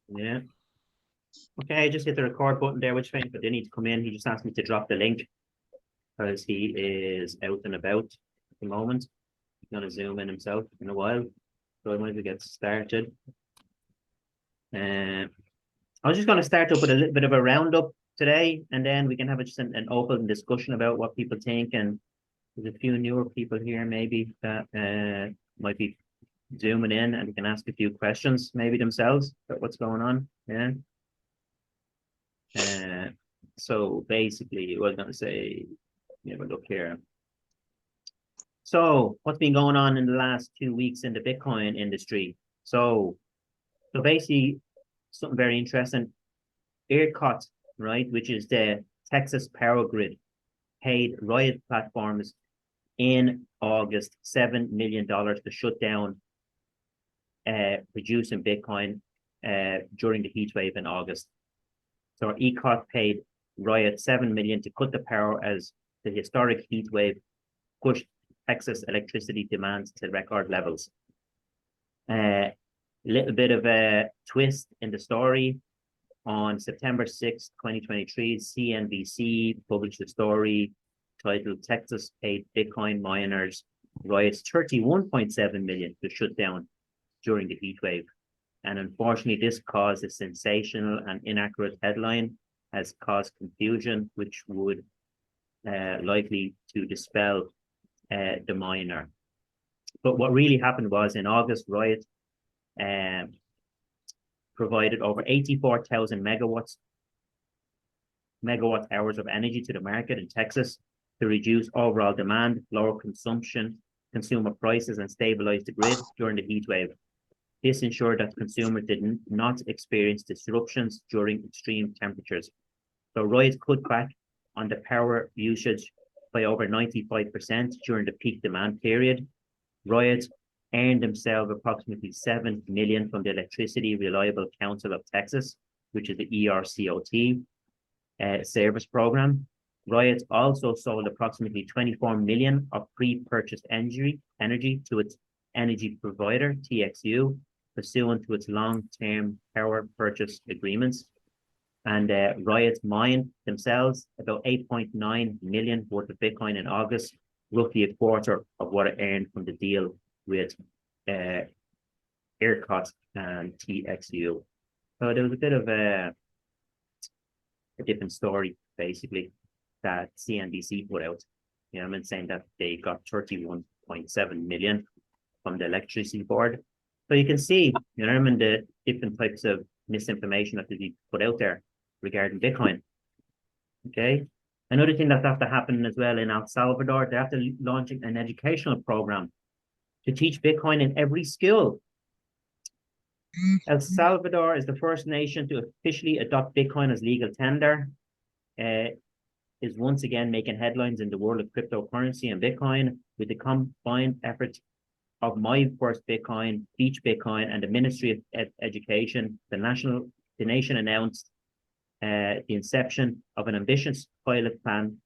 Yeah. Okay, just hit the record button there, which fine, but they need to come in. He just asked me to drop the link because he is out and about at the moment. He's going to zoom in himself in a while. So I might as well get started. I was just going to start up with a little bit of a roundup today, and then we can have just an open discussion about what people think. And there's a few newer people here, maybe that might be zooming in, and we can ask a few questions, maybe themselves, about what's going on. Yeah. So basically, I was going to say, have a look here. So what's been going on in the last 2 weeks in the Bitcoin industry? So basically, something very interesting. ERCOT, right, which is the Texas Power Grid, paid Riot Platforms in August $7 million to shut down producing Bitcoin during the heat wave in August. So ERCOT paid Riot $7 million to cut the power as the historic heat wave pushed Texas electricity demands to record levels. Little bit of a twist in the story. On September 6, 2023, CNBC published a story titled Texas paid Bitcoin miners Riot's $31.7 million to shut down during the heat wave. And unfortunately, this caused a sensational and inaccurate headline, has caused confusion, which would likely to dispel the miner. But what really happened was in August, Riot provided over 84,000 megawatt hours of energy to the market in Texas to reduce overall demand, lower consumption, consumer prices, and stabilize the grid during the heat wave. This ensured that consumers did not experience disruptions during extreme temperatures. So Riot cut back on the power usage by over 95% during the peak demand period. Riot earned themselves approximately $7 million from the Electricity Reliable Council of Texas, which is the ERCOT service program. Riot also sold approximately 24 million of pre-purchased energy to its energy provider, TXU, pursuant to its long-term power purchase agreements. And Riot mined themselves about 8.9 million worth of Bitcoin in August, roughly a quarter of what it earned from the deal with ERCOT and TXU. So there was a bit of a different story, basically, that CNBC put out. Saying that they got 31.7 million from the electricity board. So you can see, the different types of misinformation that they put out there regarding Bitcoin. Okay. Another thing that's after happening as well in El Salvador, they're after launching an educational program to teach Bitcoin in every school. El Salvador is the first nation to officially adopt Bitcoin as legal tender. Is once again making headlines in the world of cryptocurrency and Bitcoin with the combined efforts of My First Bitcoin, Beach Bitcoin, and the Ministry of Education. The nation announced the inception of an ambitious pilot plan,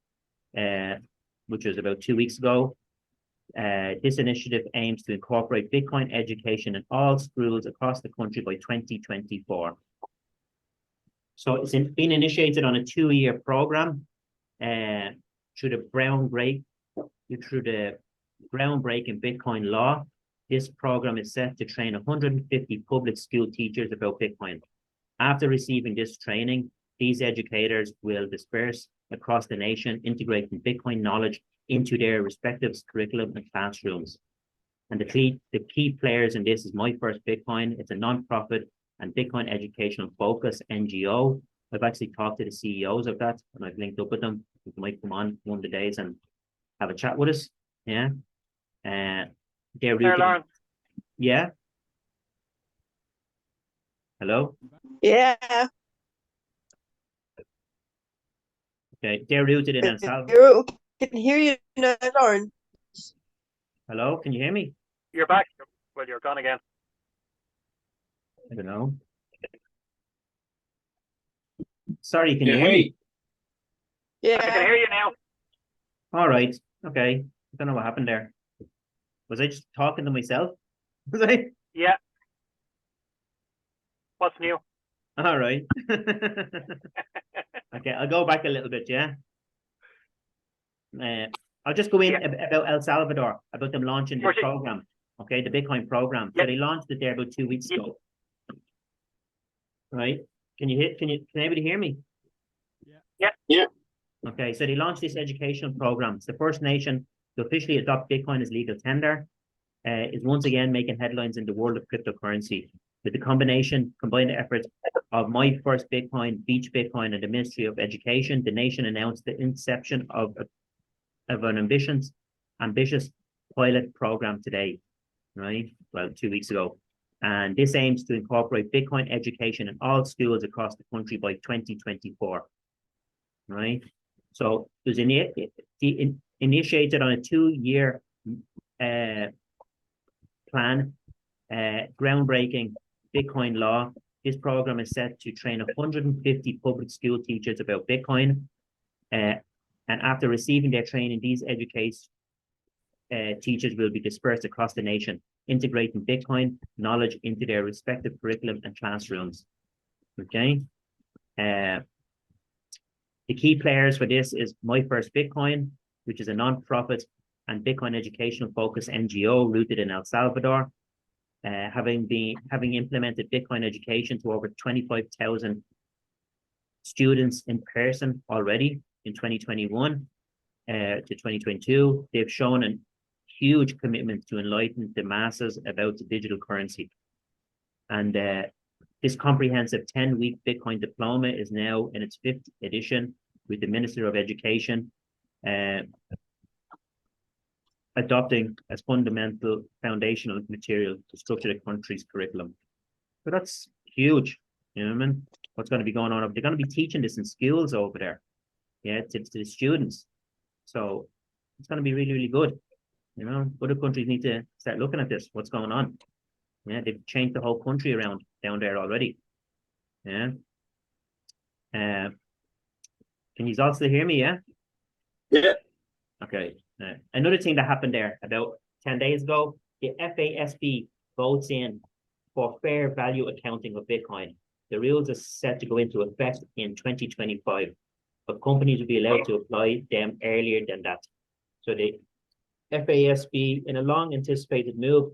which was about 2 weeks ago. This initiative aims to incorporate Bitcoin education in all schools across the country by 2024. So it's been initiated on a 2-year program through the groundbreaking Bitcoin law. This program is set to train 150 public school teachers about Bitcoin. After receiving this training, these educators will disperse across the nation, integrating Bitcoin knowledge into their respective curriculum and classrooms. And the key players in this is My First Bitcoin. It's a nonprofit and Bitcoin educational focus NGO. I've actually talked to the CEOs of that, and I've linked up with them. They might come on one of the days and have a chat with us. Yeah. Lauren. Yeah. Hello? Yeah. Okay. They're rooted in El Salvador. Can hear you now, Lauren. Hello? Can you hear me? You're back. Well, you're gone again. I don't know. Sorry, can you hear me? Yeah. I can hear you now. All right. Okay. I don't know what happened there. Was I just talking to myself? Was I? Yeah. What's new? All right. Okay, I'll go back a little bit, yeah. I'll just go in about El Salvador, about them launching this program. Okay, the Bitcoin program. So they launched it there about 2 weeks ago. Right? Can anybody hear me? Yeah. Okay, so they launched this educational program. It's the first nation to officially adopt Bitcoin as legal tender. Is once again making headlines in the world of cryptocurrency. With the combined efforts of My First Bitcoin, Beach Bitcoin, and the Ministry of Education, the nation announced the inception of an ambitious pilot program today, right? Well, 2 weeks ago. And this aims to incorporate Bitcoin education in all schools across the country by 2024, right? So it was initiated on a 2-year plan, groundbreaking Bitcoin law. This program is set to train 150 public school teachers about Bitcoin. And after receiving their training, these teachers will be dispersed across the nation, integrating Bitcoin knowledge into their respective curriculum and classrooms. Okay. The key players for this is My First Bitcoin, which is a non-profit and Bitcoin educational focused NGO rooted in El Salvador, having implemented Bitcoin education to over 25,000 students in person already in 2021 to 2022. They've shown a huge commitment to enlighten the masses about the digital currency. And this comprehensive 10-week Bitcoin diploma is now in its 5th edition, with the Minister of Education adopting as fundamental foundational material to structure the country's curriculum. So that's huge. You know what I mean? What's going to be going on? They're going to be teaching this in schools over there, yeah, to the students. So it's going to be really, really good. You know, other countries need to start looking at this. What's going on? Yeah, they've changed the whole country around down there already. Yeah. Can you also hear me? Yeah. Yeah. Okay. Another thing that happened there about 10 days ago, the FASB votes in for fair value accounting of Bitcoin. The rules are set to go into effect in 2025, but companies will be allowed to apply them earlier than that. So the FASB, in a long anticipated move,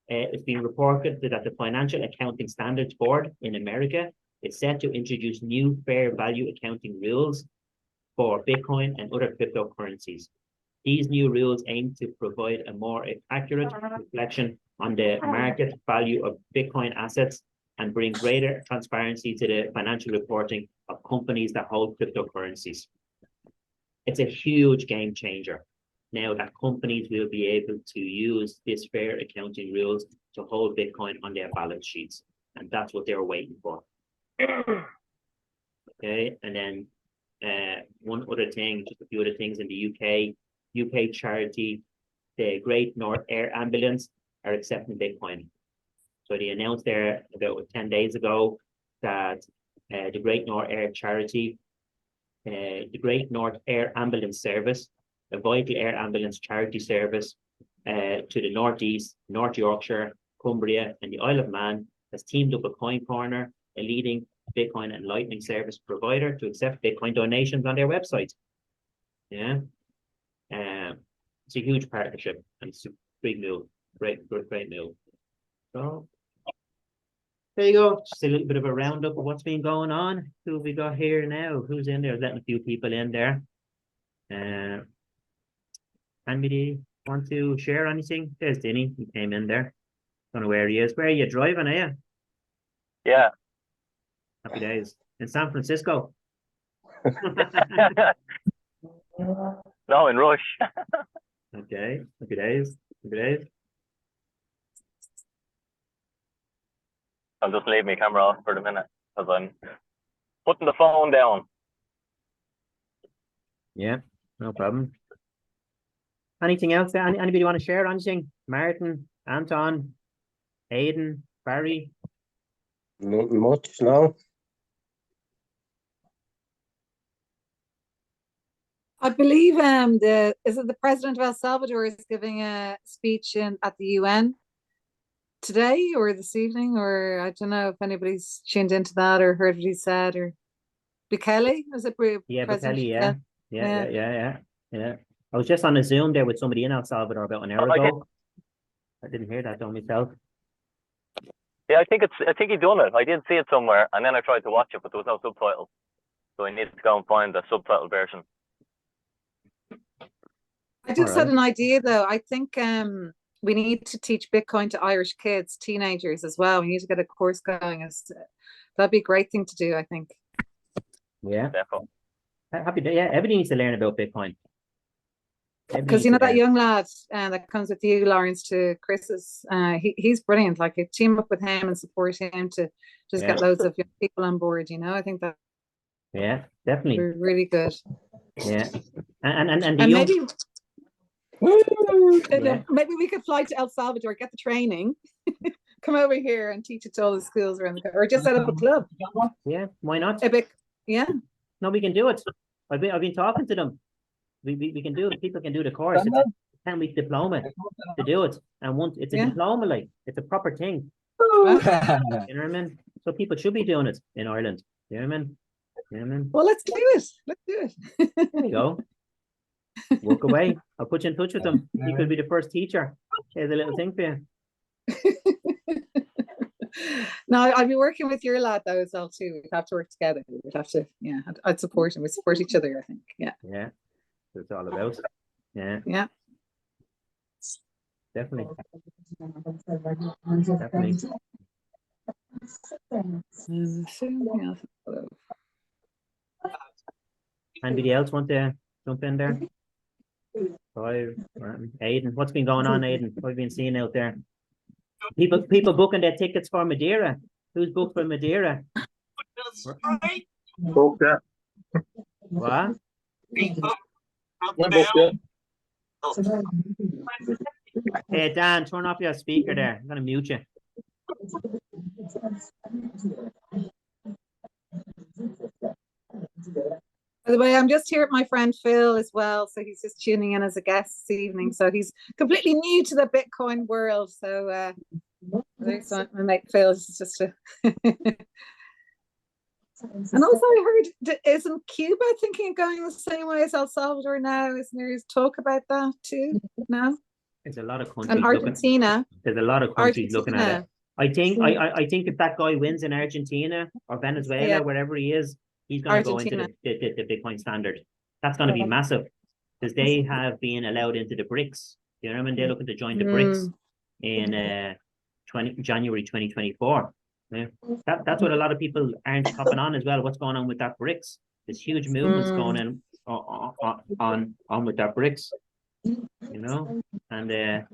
it's been reported that the Financial Accounting Standards Board in America is set to introduce new fair value accounting rules for Bitcoin and other cryptocurrencies. These new rules aim to provide a more accurate reflection on the market value of Bitcoin assets and bring greater transparency to the financial reporting of companies that hold cryptocurrencies. It's a huge game changer now that companies will be able to use this fair accounting rules to hold Bitcoin on their balance sheets. And that's what they're waiting for. Okay, and then one other thing, just a few other things in the UK charity, the Great North Air Ambulance are accepting Bitcoin. So they announced there about 10 days ago that the Great North Air charity, the Great North Air Ambulance Service, a vital air ambulance charity service to the Northeast, North Yorkshire, Cumbria, and the Isle of Man, has teamed up with Coin Corner, a leading Bitcoin and Lightning service provider, to accept Bitcoin donations on their website. Yeah. It's a huge partnership and it's a big move. Great move. So there you go. Just a little bit of a roundup of what's been going on. Who have we got here now? Who's in there? Letting a few people in there. Anybody want to share anything? There's Denny. He came in there. Don't know where he is. Where are you driving, are you? Yeah. Happy days. In San Francisco. No, in Rush. Okay. Happy days. Happy days. I'll just leave my camera off for the minute because I'm putting the phone down. Yeah, no problem. Anything else? Anybody want to share anything? Martin, Anton, Aidan, Barry? Not much, no. I believe is it the president of El Salvador is giving a speech at the UN? today or this evening, or I don't know if anybody's tuned into that or heard what he said, or Bukele, was it Yeah, President Bukele, yeah. Bukele? Yeah. I was just on a Zoom there with somebody in El Salvador about an hour I get- ago. I didn't hear that though myself. Yeah, I think he done it. I did see it somewhere, and then I tried to watch it, but there was no subtitles, so I needed to go and find the subtitle version. I just All had right. an idea though. I think we need to teach Bitcoin to Irish kids, teenagers as well. We need to get a course going. That'd be a great thing to do, I think. Yeah. Definitely. Happy day. Yeah, everybody needs to learn about Bitcoin. Because you know that young lad that comes with you, Lawrence, to Chris's, he's brilliant. Like, you team up with him and support him to just get loads of young people on board. You know, I think that Yeah, definitely. we're really good. Yeah, and the And young, maybe we could fly to El Salvador, get the training, come over here and teach it to all the schools around the country, or just set up a club. Yeah, why not? A bit, yeah. No, we can do it. I've been talking to them. We can do it. People can do the course. It's a 10-week diploma to do it, and it's a diploma, like it's a proper thing. You know what I mean? So people should be doing it in Ireland. You know what I mean? You know what I mean? Well, let's do it. Let's do it. There you go. Work away. I'll put you in touch with them. He could be the first teacher. Here's a little thing for you. No, I'd be working with your lad though as well too. We'd have to work together. We'd have to, yeah. I'd support him. We support each other, I think. Yeah. Yeah. That's what it's all about. Yeah. Yeah. Definitely. Definitely. Anybody else want to jump in there? Aidan, what's been going on, Aidan? What have you been seeing out there? People booking their tickets for Madeira. Who's booked for Madeira? Booked it. What? Booked it. Hey, Dan, turn off your speaker there. I'm going to mute you. By the way, I'm just here with my friend Phil as well. So he's just tuning in as a guest this evening. So he's completely new to the Bitcoin world. So my mate Phil is just a And also I heard, isn't Cuba thinking of going the same way as El Salvador now? Isn't there talk about that too? No? There's a lot of countries And Argentina. There's a lot of countries looking at it. I think if that guy wins in Argentina or Venezuela, wherever he is, he's going to go into the Bitcoin standard. That's going to be massive because they have been allowed into the BRICS. You know what I mean? They're looking to join the BRICS in January 2024. Yeah, that's what a lot of people aren't hopping on as well. What's going on with that BRICS? There's huge movements going on with that BRICS. You know, and in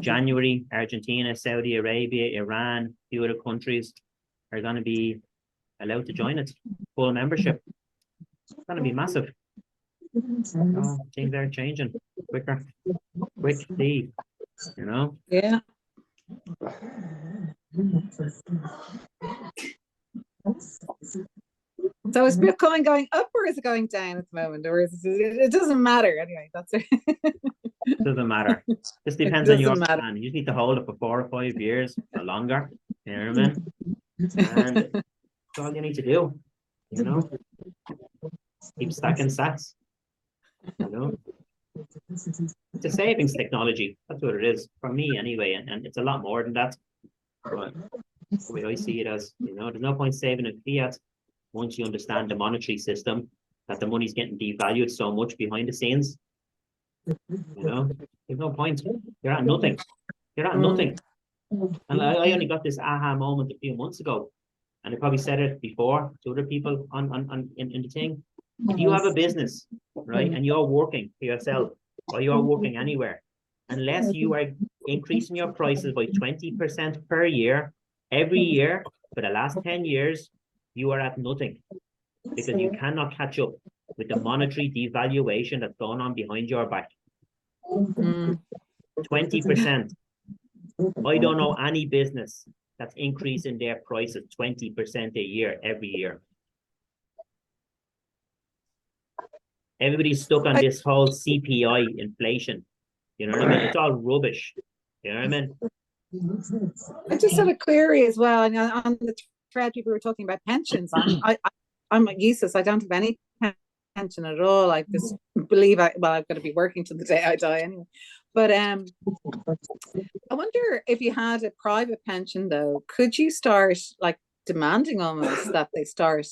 January, Argentina, Saudi Arabia, Iran, a few other countries are going to be allowed to join it, full membership. It's going to be massive. Oh, things are changing quickly, you know? Yeah. So is Bitcoin going up or is it going down at the moment? Or it doesn't matter anyway. That's it. Doesn't matter. Just depends on your plan. You just need to hold it for 4 or 5 years or longer. You know what I mean? And that's all you need to do. You know? Keep stacking sats. You know? It's a savings technology. That's what it is. For me anyway. And it's a lot more than that. But the way I see it as, you know, there's no point saving in fiat once you understand the monetary system, that the money's getting devalued so much behind the scenes. You know, there's no point. You're at nothing. You're at nothing. And I only got this aha moment a few months ago, and I probably said it before to other people in the thing. If you have a business, right, and you're working for yourself, or you're working anywhere, unless you are increasing your prices by 20% per year, every year for the last 10 years, you are at nothing, because you cannot catch up with the monetary devaluation that's going on behind your back. 20%. I don't know any business that's increasing their prices 20% a year, every year. Everybody's stuck on this whole CPI inflation. You know what I mean? It's all rubbish. You know what I mean? I just had a query as well. And on the thread, people were talking about pensions. I'm useless. I don't have any pension at all. I just believe I've got to be working till the day I die anyway. But I wonder if you had a private pension though, could you start like demanding almost that they start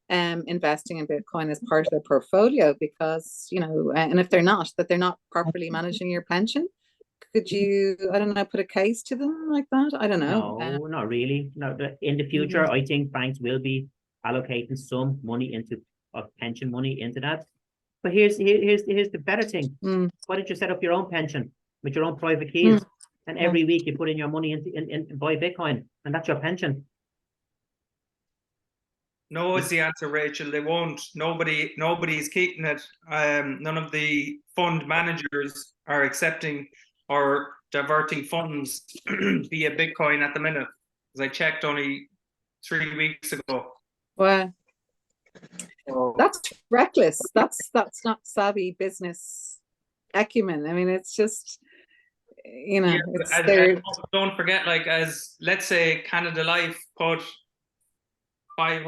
investing in Bitcoin as part of their portfolio? Because, you know, and if they're not, that they're not properly managing your pension, could you, I don't know, put a case to them like that? I don't know. No, not really. No, in the future, I think banks will be allocating some money into pension money into that. But here's the better thing. Why don't you set up your own pension with your own private keys, and every week you put in your money in buy Bitcoin, and that's your pension. No is the answer, Rachel. They won't. Nobody's keeping it. None of the fund managers are accepting or diverting funds via Bitcoin at the minute. As I checked only 3 weeks ago. Well, that's reckless. That's not savvy business acumen. I mean, it's just, you know, and don't forget, like, as let's say Canada Life put 5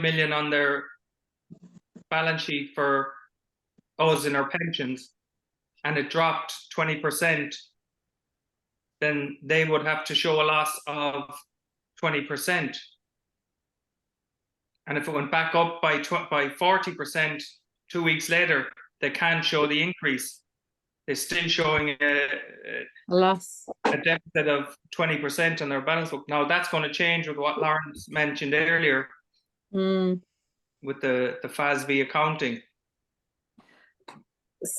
million on their balance sheet for us in our pensions, and it dropped 20%, then they would have to show a loss of 20%. And if it went back up by 40% 2 weeks later, they can't show the increase. They're still showing a loss, a deficit of 20% on their balance book. Now that's going to change with what Lawrence mentioned earlier with the FASB accounting.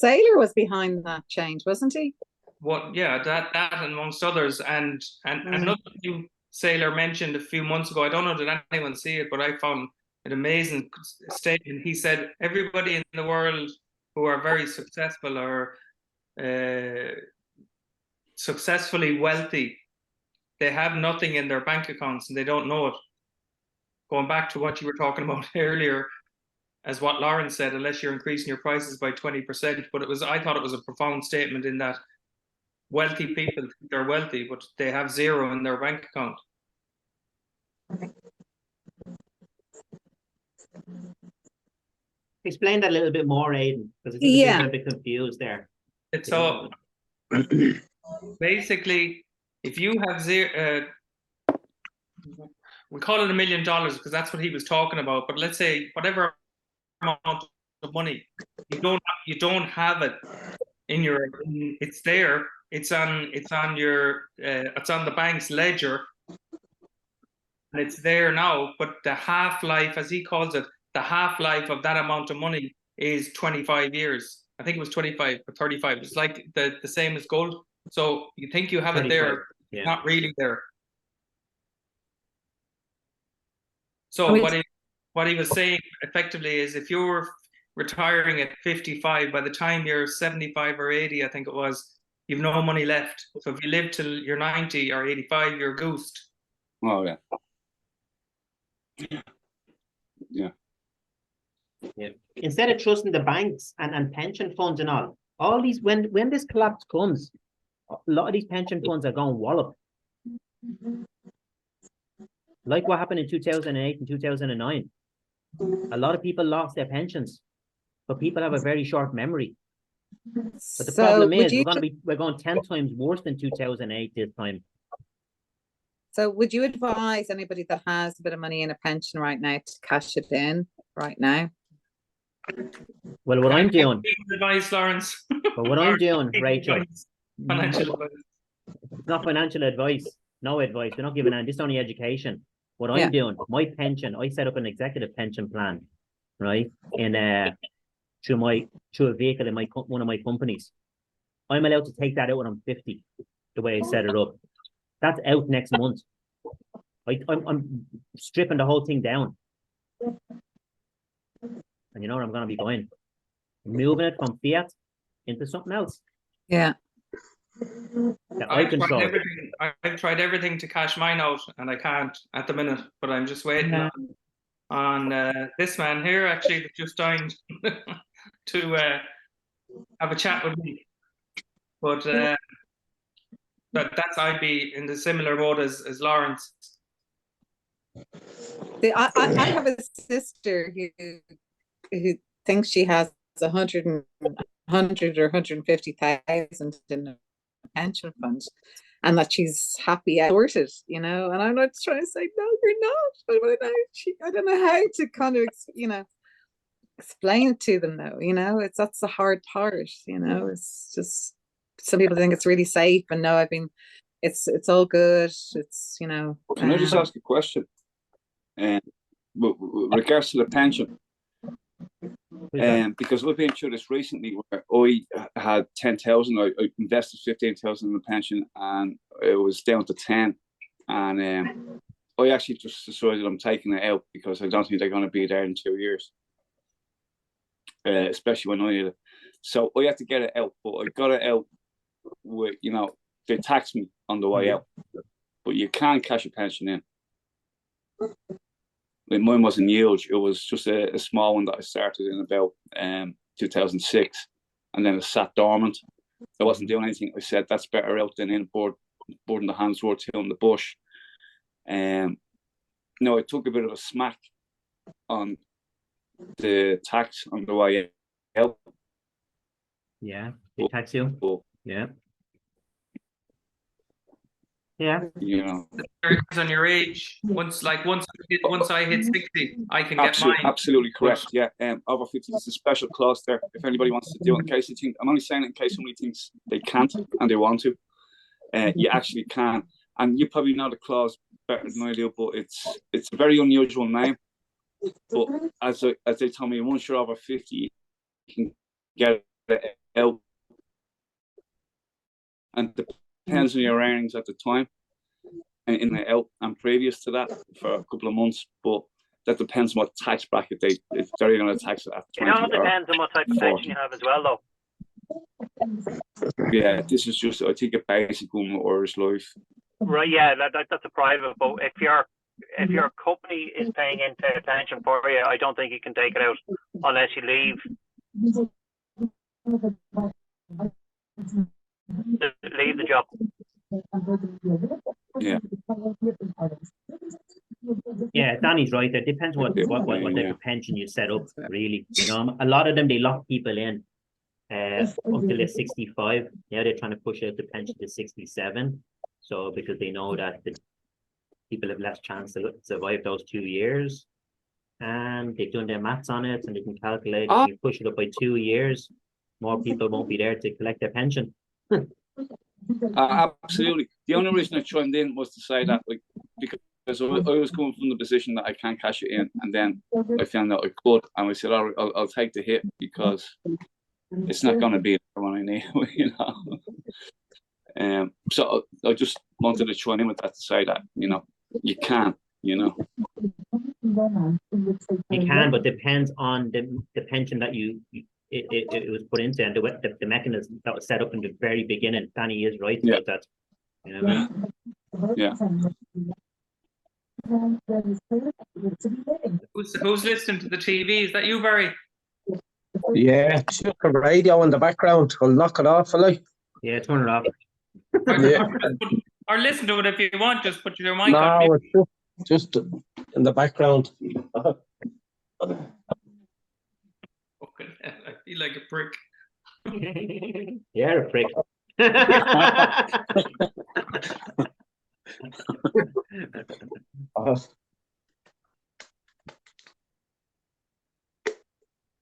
Saylor was behind that change, wasn't he? What? Yeah, that amongst others, and another thing Saylor mentioned a few months ago. I don't know did anyone see it, but I found an amazing statement. He said everybody in the world who are very successful or successfully wealthy, they have nothing in their bank accounts and they don't know it. Going back to what you were talking about earlier, as what Lawrence said, unless you're increasing your prices by 20%, but I thought it was a profound statement in that wealthy people think they're wealthy, but they have zero in their bank account. Explain that a little bit more, Aidan, because I think I'm a bit confused there. It's all basically, if you have zero, we call it $1 million because that's what he was talking about. But let's say whatever amount of money, you don't have it in your. It's there. It's on your. It's on the bank's ledger, and it's there now. But the half-life, as he calls it, the half-life of that amount of money is 25 years. I think it was 25 or 35. It's like the same as gold. So you think you have it there, not really there. So what he was saying effectively is, if you're retiring at 55, by the time you're 75 or 80, I think it was, you've no money left. So if you live till you're 90 or 85, you're goosed. Oh yeah. Yeah. Yeah. Instead of trusting the banks and pension funds and all these, when this collapse comes, a lot of these pension funds are going wallop. Like what happened in 2008 and 2009. A lot of people lost their pensions, but people have a very short memory. But the problem is we're going 10 times worse than 2008 this time. So would you advise anybody that has a bit of money in a pension right now to cash it in right now? Well, what I'm doing, advice, Lawrence. But what I'm doing, Rachel, financial advice. It's not financial advice. No advice. We're not giving any. This is only education. What I'm doing, my pension, I set up an executive pension plan, right? Through a vehicle in one of my companies. I'm allowed to take that out when I'm 50. The way I set it up, that's out next month. I'm stripping the whole thing down. And you know where I'm going to be going? Moving it from fiat into something else. Yeah. I've tried everything to cash mine out, and I can't at the minute. But I'm just waiting on this man here, actually, that just joined to have a chat with me. But that's I'd be in the similar boat as Lawrence. I have a sister who thinks she has 100 or 150,000 in a pension fund, and that she's happy out sorted, you know. And I'm not trying to say no, you're not. But I don't know how to kind of, you know, explain it to them though. You know, that's the hard part. You know, it's just some people think it's really safe, and no, it's all good. It's, you know. Well, can I just ask a question? And with regards to the pension, because we've been through this recently where I had 10,000, I invested 15,000 in the pension, and it was down to 10, and I actually just decided I'm taking it out because I don't think they're going to be there in 2 years, especially when I need it. So I had to get it out, but I got it out with, you know, they taxed me on the way out, but you can't cash a pension in. Mine wasn't huge. It was just a small one that I started in about 2006, and then it sat dormant. I wasn't doing anything. I said that's better out than in boarding the hands worth two in the bush. No, I took a bit of a smack on the tax on the way out. Yeah, they tax you. But, Yeah. Yeah. you know, Depends on your age. Once I hit 60, I can get mine. absolutely correct. Yeah, over 50. There's a special clause there. If anybody wants to do it, in case you think, I'm only saying it in case somebody thinks they can't and they want to. You actually can, and you probably know the clause better than I do. But it's a very unusual name. But as they told me, once you're over 50, you can get it out, and depends on your earnings at the time, and in the out and previous to that for a couple of months. But that depends on what tax bracket if they're going to tax it at 20. You know, it depends on what type of pension you have as well, though. Yeah, this is just, I think, a basic one with Irish Life. Right, yeah, that's a private. But if your company is paying into a pension for you, I don't think you can take it out unless you leave the job. Yeah. Yeah, Danny's right. It depends what type of pension you set up, really. You know, a lot of them, they lock people in until they're 65. Now they're trying to push out the pension to 67. So because they know that the people have less chance to survive those 2 years, and they've done their maths on it, and they can calculate if you push it up by 2 years, more people won't be there to collect their pension. Absolutely. The only reason I chimed in was to say that, like, because I was coming from the position that I can't cash it in, and then I found out I could, and I said, I'll take the hit because it's not going to be the one I need, you know. So I just wanted to chime in with that to say that, you know, you can, you know. You can, but depends on the pension that it was put into, and the mechanism that was set up in the very beginning. Danny is right about that. You know what I mean? Yeah. Who's listening to the TV? Is that you, Barry? Yeah, chuck a radio in the background. I'll knock it off, will I? Yeah, turn it off. Or listen to it if you want. Just put your mic on. No, it's just in the background. I feel like a prick. You're a prick.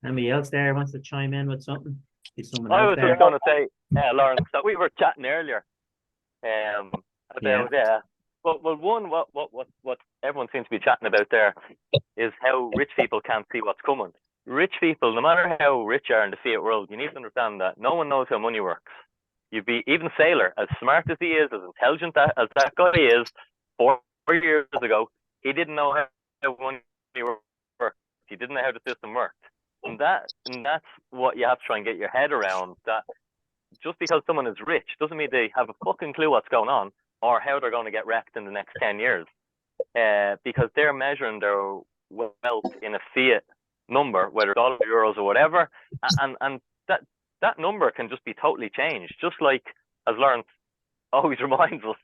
Anybody else there wants to chime in with something? I was just going to say, Lawrence, that we were chatting earlier about what everyone seems to be chatting about there is how rich people can't see what's coming. Rich people, no matter how rich you are in the fiat world, you need to understand that no one knows how money works. Even Sailor, as smart as he is, as intelligent as that guy is, 4 years ago, he didn't know how money worked. He didn't know how the system worked. And that's what you have to try and get your head around, that just because someone is rich doesn't mean they have a fucking clue what's going on or how they're going to get wrecked in the next 10 years. Because they're measuring their wealth in a fiat number, whether it's dollars, euros, or whatever, and that number can just be totally changed. Just like, as Lawrence always reminds us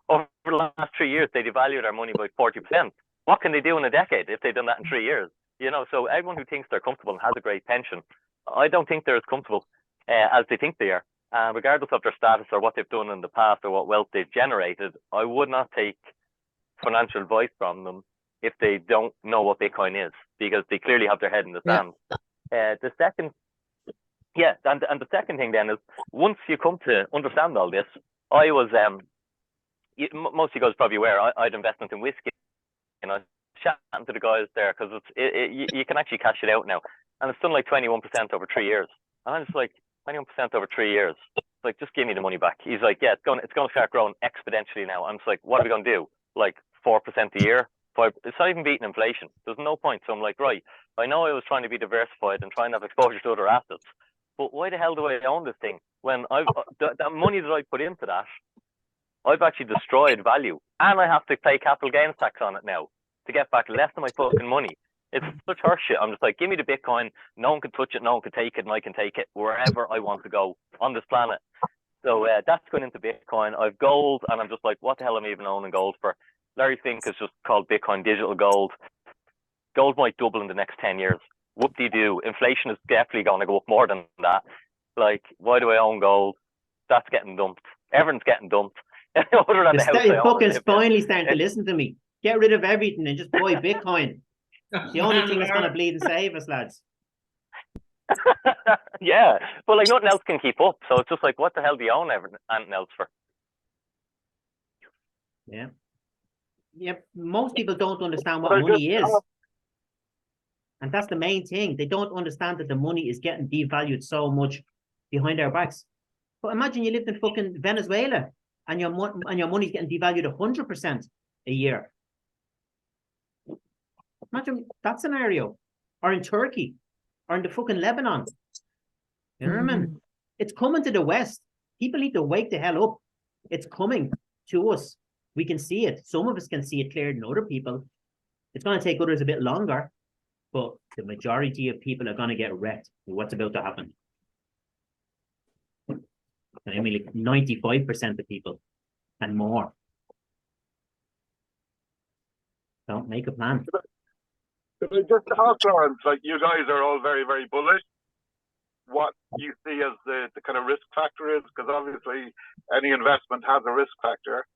over the last 3 years they devalued our money by 40%. What can they do in a decade if they've done that in 3 years? You know, so everyone who thinks they're comfortable and has a great pension, I don't think they're as comfortable as they think they are. Regardless of their status or what they've done in the past or what wealth they've generated, I would not take financial advice from them if they don't know what Bitcoin is, because they clearly have their head in the sand. The second thing then is, once you come to understand all this, I was most of you guys are probably aware I had investment in whiskey, and I was chatting to the guys there because you can actually cash it out now, and it's done like 21% over 3 years, and I'm just like, 21% over 3 years, it's like, just give me the money back. He's like, yeah, it's going to start growing exponentially now. I'm just like, what are we going to do? Like 4% a year? 5%? It's not even beating inflation. There's no point. So I'm like, right, I know I was trying to be diversified and trying to have exposure to other assets, but why the hell do I own this thing when I've the money that I put into that, I've actually destroyed value, and I have to pay capital gains tax on it now to get back less of my fucking money. It's such horseshit. I'm just like, give me the Bitcoin. No one can touch it. No one can take it, and I can take it wherever I want to go on this planet. So that's going into Bitcoin. I've gold, and I'm just like, what the hell am I even owning gold for? Larry Fink has just called Bitcoin digital gold. Gold might double in the next 10 years. Whoop-de-doo. Inflation is definitely going to go up more than that. Like, why do I own gold? That's getting dumped. Everyone's getting dumped. Other than the house I own fucking and live in. finally starting to listen to me. Get rid of everything and just buy Bitcoin. The only thing that's going to bleed and save us, lads. Yeah, but like nothing else can keep up. So it's just like, what the hell do you own anything else for? Yeah. Yep. Most people don't understand what money is. And that's the main thing. They don't understand that the money is getting devalued so much behind our backs. But imagine you lived in fucking Venezuela and your money's getting devalued 100% a year. Imagine that scenario. Or in Turkey. Or in the fucking Lebanon. You know what I mean? It's coming to the West. People need to wake the hell up. It's coming to us. We can see it. Some of us can see it clearer than other people. It's going to take others a bit longer. But the majority of people are going to get wrecked with what's about to happen. I mean, like 95% of people and more. Don't make a plan. Just to ask Lawrence, like, you guys are all very, very bullish. What you see as the kind of risk factor is, because obviously any investment has a risk factor.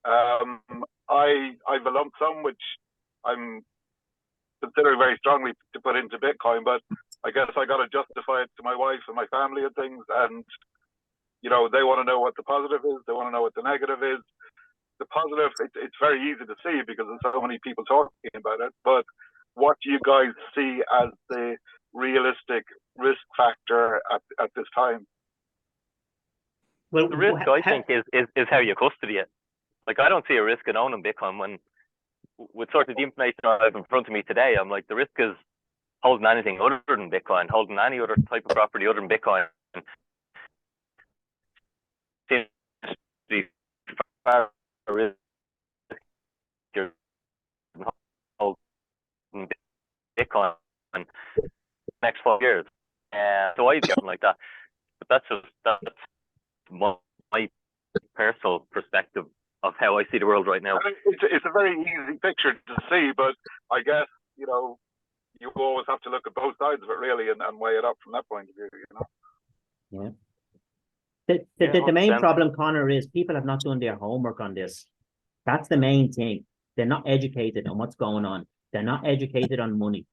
I've a lump sum which I'm considering very strongly to put into Bitcoin, but I guess I got to justify it to my wife and my family and things, and you know, they want to know what the positive is, they want to know what the negative is. The positive, it's very easy to see because there's so many people talking about it, but what do you guys see as the realistic risk factor at this time? Well, the risk, I think, is how you custody it. Like, I don't see a risk in owning Bitcoin when, with sort of the information I have in front of me today, I'm like, the risk is holding anything other than Bitcoin, holding any other type of property other than Bitcoin. Seems to be far risk holding Bitcoin in the next 4 years. So I'd get something like that. But that's my personal perspective of how I see the world right now. It's a very easy picture to see, but I guess, you know, you always have to look at both sides of it really and weigh it up from that point of view, you know? Yeah. The main problem, Connor, is people have not done their homework on this. That's the main thing. They're not educated on what's going on. They're not educated on money,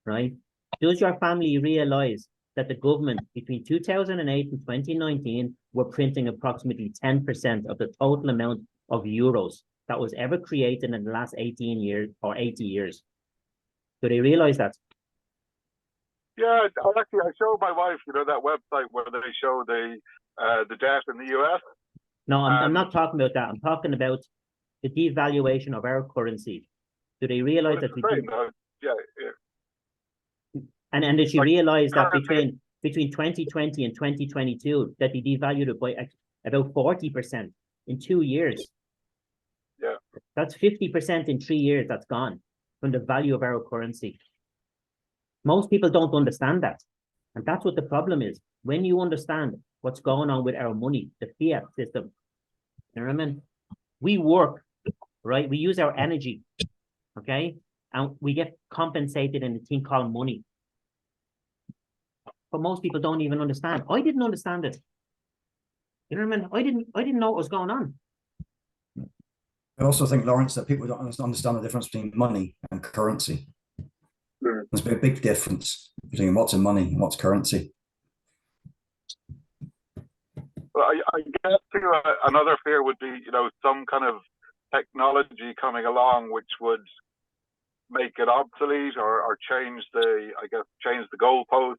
right? Does your family realize that the government between 2008 and 2019 were printing approximately 10% of the total amount of euros that was ever created in the last 18 years or 80 years? Do they realize that? Yeah, actually, I showed my wife, you know, that website where they show the debt in the US. No, I'm not talking about that. I'm talking about the devaluation of our currency. Do they realize that? And did she realize that between 2020 and 2022 that they devalued it by about 40% in 2 years? Yeah, that's 50% in 3 years. That's gone from the value of our currency. Most people don't understand that, and that's what the problem is. When you understand what's going on with our money, the fiat system, You know what I mean? We work, right? We use our energy, okay? And we get compensated in a thing called money. But most people don't even understand. I didn't understand it. You know what I mean? I didn't know what was going on. I also think, Lawrence, that people don't understand the difference between money and currency. There's a big difference between what's in money and what's currency. Well, I guess too, another fear would be, you know, some kind of technology coming along which would make it obsolete or change the goalpost,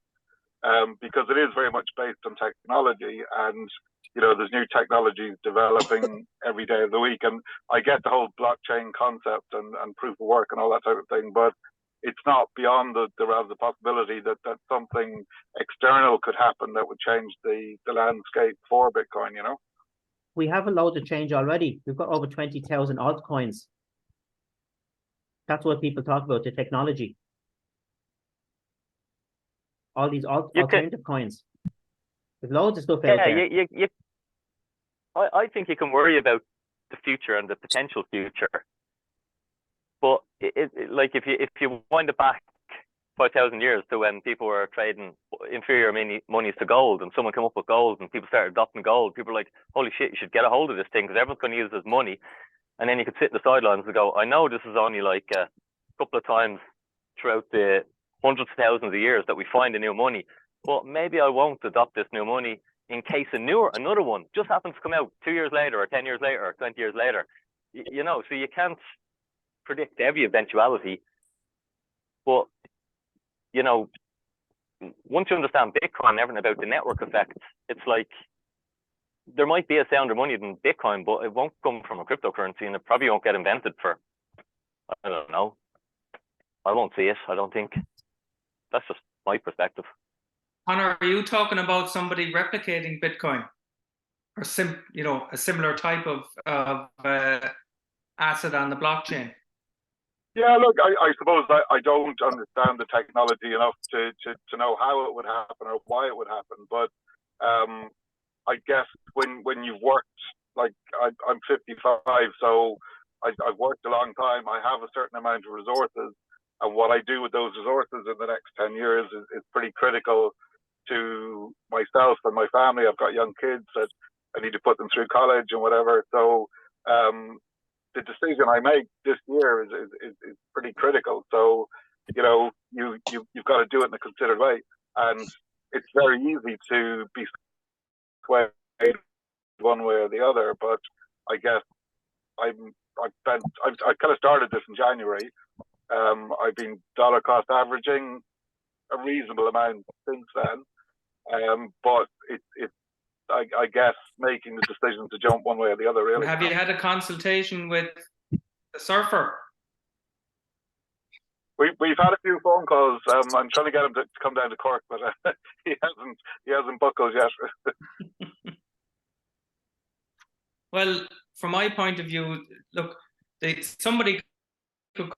because it is very much based on technology, and you know, there's new technologies developing every day of the week. And I get the whole blockchain concept and proof of work and all that type of thing, but it's not beyond the realm of the possibility that something external could happen that would change the landscape for Bitcoin, you know? We have a load of change already. We've got over 20,000 altcoins. That's what people talk about, the technology. All these alternative coins. There's loads of stuff out there. I think you can worry about the future and the potential future. But like if you wind it back 5,000 years to when people were trading inferior monies to gold, and someone came up with gold and people started adopting gold, people were like, holy shit, you should get a hold of this thing because everyone's going to use it as money. And then you could sit in the sidelines and go, I know this is only like a couple of times throughout the hundreds of thousands of years that we find a new money, but maybe I won't adopt this new money in case another one just happens to come out 2 years later or 10 years later or 20 years later. You know, so you can't predict every eventuality. But, you know, once you understand Bitcoin and everything about the network effect, it's like there might be a sounder money than Bitcoin, but it won't come from a cryptocurrency, and it probably won't get invented for, I don't know. I won't see it, I don't think. That's just my perspective. Conor, are you talking about somebody replicating Bitcoin, or a similar type of asset on the blockchain? Yeah, look, I suppose I don't understand the technology enough to know how it would happen or why it would happen. But I guess when you've worked, like I'm 55, so I've worked a long time. I have a certain amount of resources, and what I do with those resources in the next 10 years is pretty critical to myself and my family. I've got young kids that I need to put them through college and whatever. So the decision I make this year is pretty critical. So, you know, you've got to do it in a considered way, and it's very easy to be swayed one way or the other. But I guess I kind of started this in January. I've been dollar cost averaging a reasonable amount since then. But I guess making the decision to jump one way or the other, really. Have you had a consultation with the surfer? We've had a few phone calls. I'm trying to get him to come down to Cork, but he hasn't buckled yet. Well, from my point of view, look, somebody could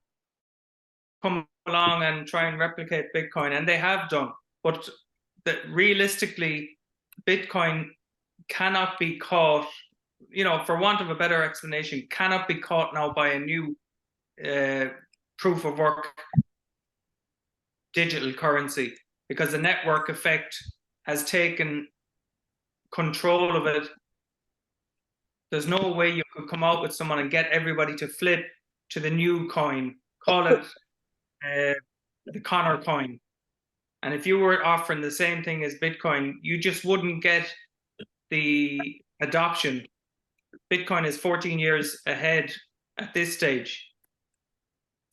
come along and try and replicate Bitcoin, and they have done, but realistically, Bitcoin cannot be caught, you know, for want of a better explanation, cannot be caught now by a new proof of work digital currency, because the network effect has taken control of it. There's no way you could come out with someone and get everybody to flip to the new coin, call it the Conor coin. And if you were offering the same thing as Bitcoin, you just wouldn't get the adoption. Bitcoin is 14 years ahead at this stage.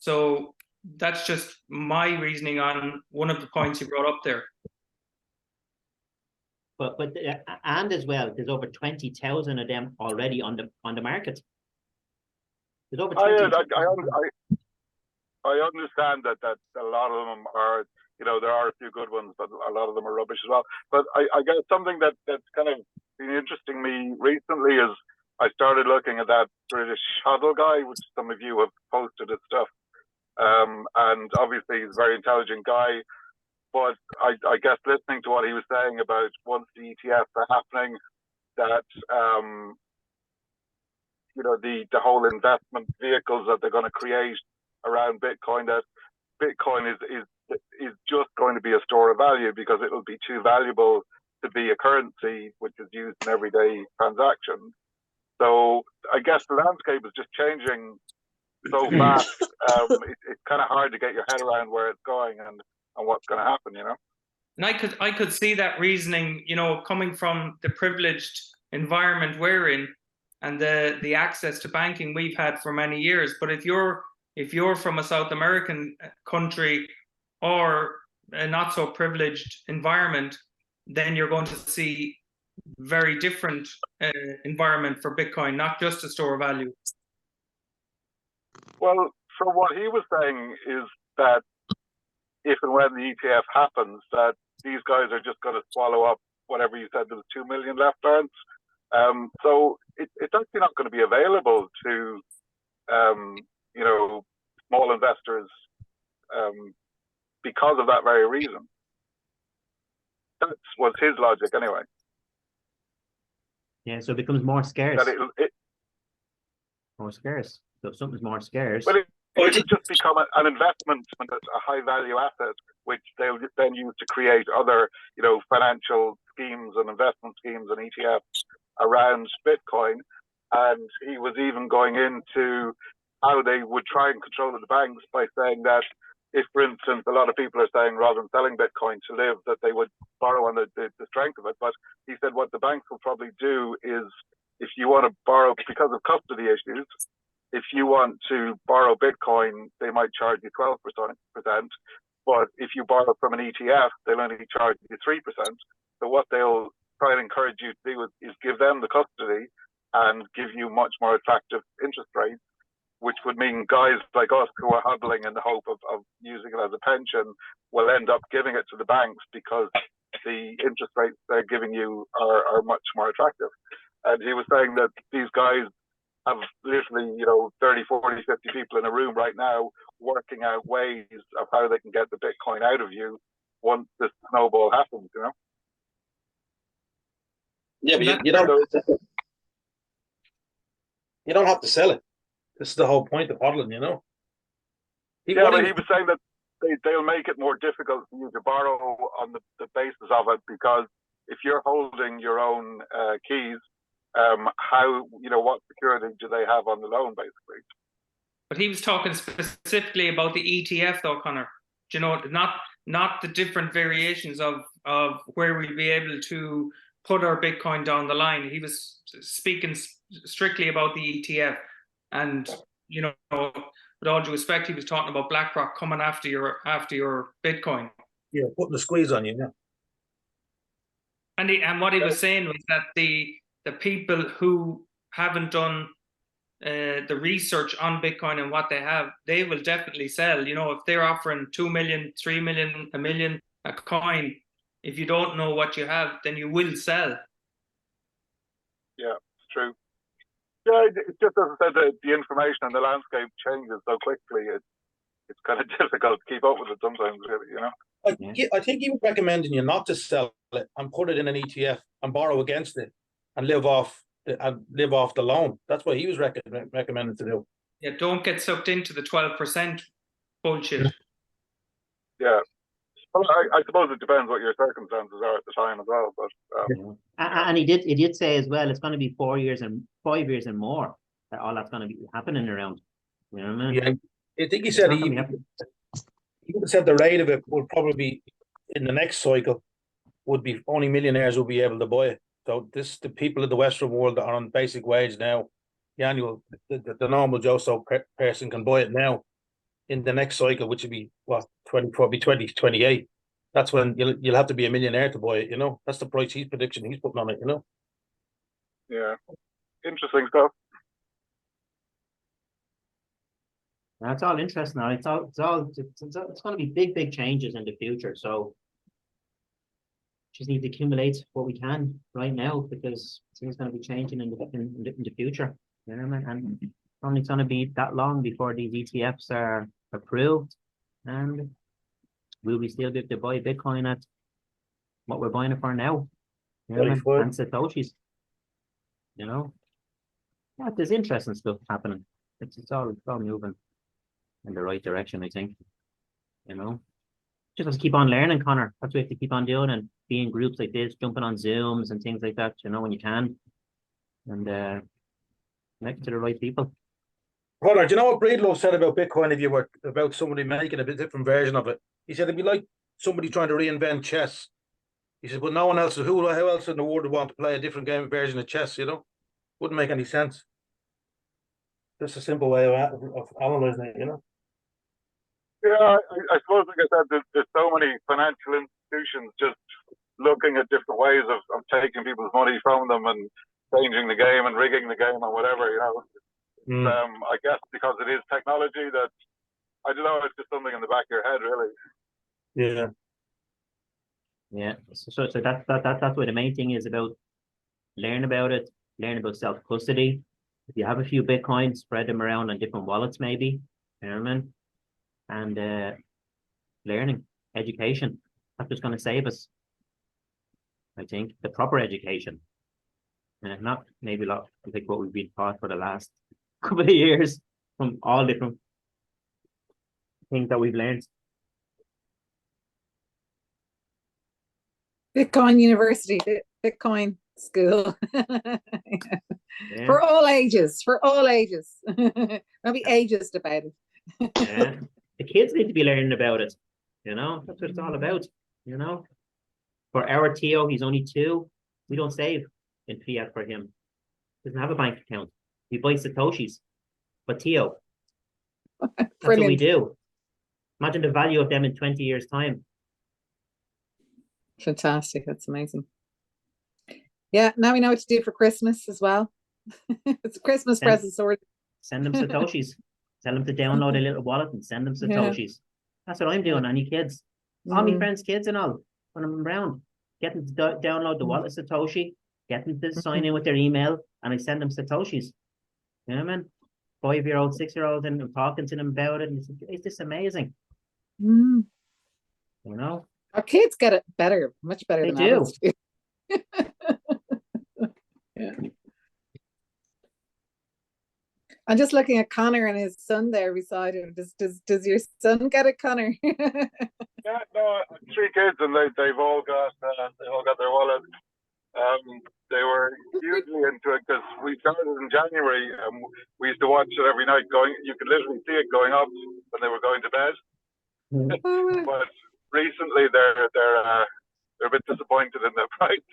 So that's just my reasoning on one of the points you brought up there. But and as well, there's over 20,000 of them already on the market. There's over 20,000. I understand that a lot of them are, you know, there are a few good ones, but a lot of them are rubbish as well. But I guess something that's kind of been interesting me recently is I started looking at that British HODL guy, which some of you have posted and stuff. And obviously he's a very intelligent guy. But I guess listening to what he was saying about once the ETFs are happening, that the whole investment vehicles that they're going to create around Bitcoin, that Bitcoin is just going to be a store of value because it will be too valuable to be a currency which is used in everyday transactions. So I guess the landscape is just changing so fast. It's kind of hard to get your head around where it's going and what's going to happen, And I could see that reasoning, coming from the privileged environment we're in and the access to banking we've had for many years. But if you're from a South American country or a not so privileged environment, then you're going to see very different environment for Bitcoin, not just a store of value. Well, so what he was saying is that if and when the ETF happens, that these guys are just going to swallow up whatever you said there was 2 million left, Lawrence. So it's actually not going to be available to small investors because of that very reason. That was his logic anyway. Yeah, so it becomes more scarce. That More scarce. So if something's more scarce. But it will just become an investment, a high value asset, which they'll then use to create other, financial schemes and investment schemes and ETFs around Bitcoin. And he was even going into how they would try and control the banks by saying that if, for instance, a lot of people are saying rather than selling Bitcoin to live, that they would borrow on the strength of it. But he said what the banks will probably do is, if you want to borrow because of custody issues, if you want to borrow Bitcoin, they might charge you 12%. But if you borrow from an ETF, they'll only charge you 3%. So what they'll try and encourage you to do is give them the custody and give you much more attractive interest rates, which would mean guys like us who are huddling in the hope of using it as a pension will end up giving it to the banks because the interest rates they're giving you are much more attractive. And he was saying that these guys have literally, 30, 40, 50 people in a room right now working out ways of how they can get the Bitcoin out of you once this snowball happens, Yeah, but you don't have to sell it. This is the whole point of hodling, But he was saying that they'll make it more difficult for you to borrow on the basis of it, because if you're holding your own keys, what security do they have on the loan, basically? But he was talking specifically about the ETF, though, Connor. Not the different variations of where we'll be able to put our Bitcoin down the line. He was speaking strictly about the ETF, and with all due respect, he was talking about BlackRock coming after your Bitcoin. Yeah, putting the squeeze on you, yeah. And what he was saying was that the people who haven't done the research on Bitcoin and what they have, they will definitely sell. If they're offering 2 million, 3 million, $1 million a coin, if you don't know what you have, then you will sell. Yeah, it's true. Yeah, it's just as I said, the information and the landscape changes so quickly. It's kind of difficult to keep up with it sometimes, really, I think he was recommending you not to sell it and put it in an ETF and borrow against it and live off the loan. That's what he was recommending to do. Yeah, don't get sucked into the 12% bullshit. Yeah. Well, I suppose it depends what your circumstances are at the time as well. But and he did say as well, it's going to be 4 years and 5 years and more that all that's going to be happening around. You know what I mean? Yeah, I think he said he said the rate of it would probably be in the next cycle would be only millionaires will be able to buy it. So the people of the Western world that are on basic wage now, the normal Joe So person can buy it now. In the next cycle, which would be 2028. That's when you'll have to be a millionaire to buy it. That's the price he's putting on it. Yeah, interesting stuff. That's all interesting. Now it's going to be big changes in the future. So just need to accumulate what we can right now, because things going to be changing in the future. And only going to be that long before these ETFs are approved, and will we still be able to buy Bitcoin at what we're buying it for now? And Satoshis, Yeah, there's interesting stuff happening. It's all moving in the right direction, I think. You know, just have to keep on learning, Connor. That's what we have to keep on doing, and be in groups like this, jumping on Zooms and things like that. You know, when you can, and connect to the right people. Connor, do you know what Breedlove said about Bitcoin? If you were about somebody making a bit different version of it, he said it'd be like somebody trying to reinvent chess. He said, but no one else, who else in the world would want to play a different game version of chess, you know? Wouldn't make any sense. Just a simple way of analyzing it, you know? Yeah, I suppose, like I said, there's so many financial institutions just looking at different ways of taking people's money from them and changing the game and rigging the game and whatever, you know. I guess because it is technology that, I don't know, it's just something in the back of your head, really. Yeah. Yeah. So that's what the main thing is about. Learn about it, learn about self-custody. If you have a few Bitcoins, spread them around on different wallets, maybe. You know what I mean? And learning, education. That's what's going to save us. I think the proper education. And not maybe a lot like what we've been taught for the last couple of years from all different things that we've learned. Bitcoin University, Bitcoin school. Yeah. For all ages, Don't be ageist about it. Yeah. The kids need to be learning about it. You know, that's what it's all about. You know, for our Theo, he's only 2. We don't save in fiat for him. He doesn't have a bank account. He buys Satoshis. But Theo, that's what we do. Imagine the value of them in 20 years' time. Fantastic. That's amazing. Yeah, now we know what to do for Christmas as well. It's a Christmas present sort. Send them Satoshis. Tell them to download a little wallet and send them Satoshis. Yeah. That's what I'm doing. Any kids, all my friends' kids and all, when I'm around, get them to download the wallet Satoshi, get them to sign in with their email, and I send them Satoshis. You know what I mean? 5-year-old, 6-year-old, and I'm talking to them about it. And it's just amazing. You know? Our kids get it better, much better than adults do. Yeah. I'm just looking at Connor and his son there beside him. Does your son get it, Connor? Yeah, no, 3 kids, and they've all got their wallets. They were hugely into it because we started in January, and we used to watch it every night. You could literally see it going up when they were going to bed. But recently, they're a bit disappointed in the price.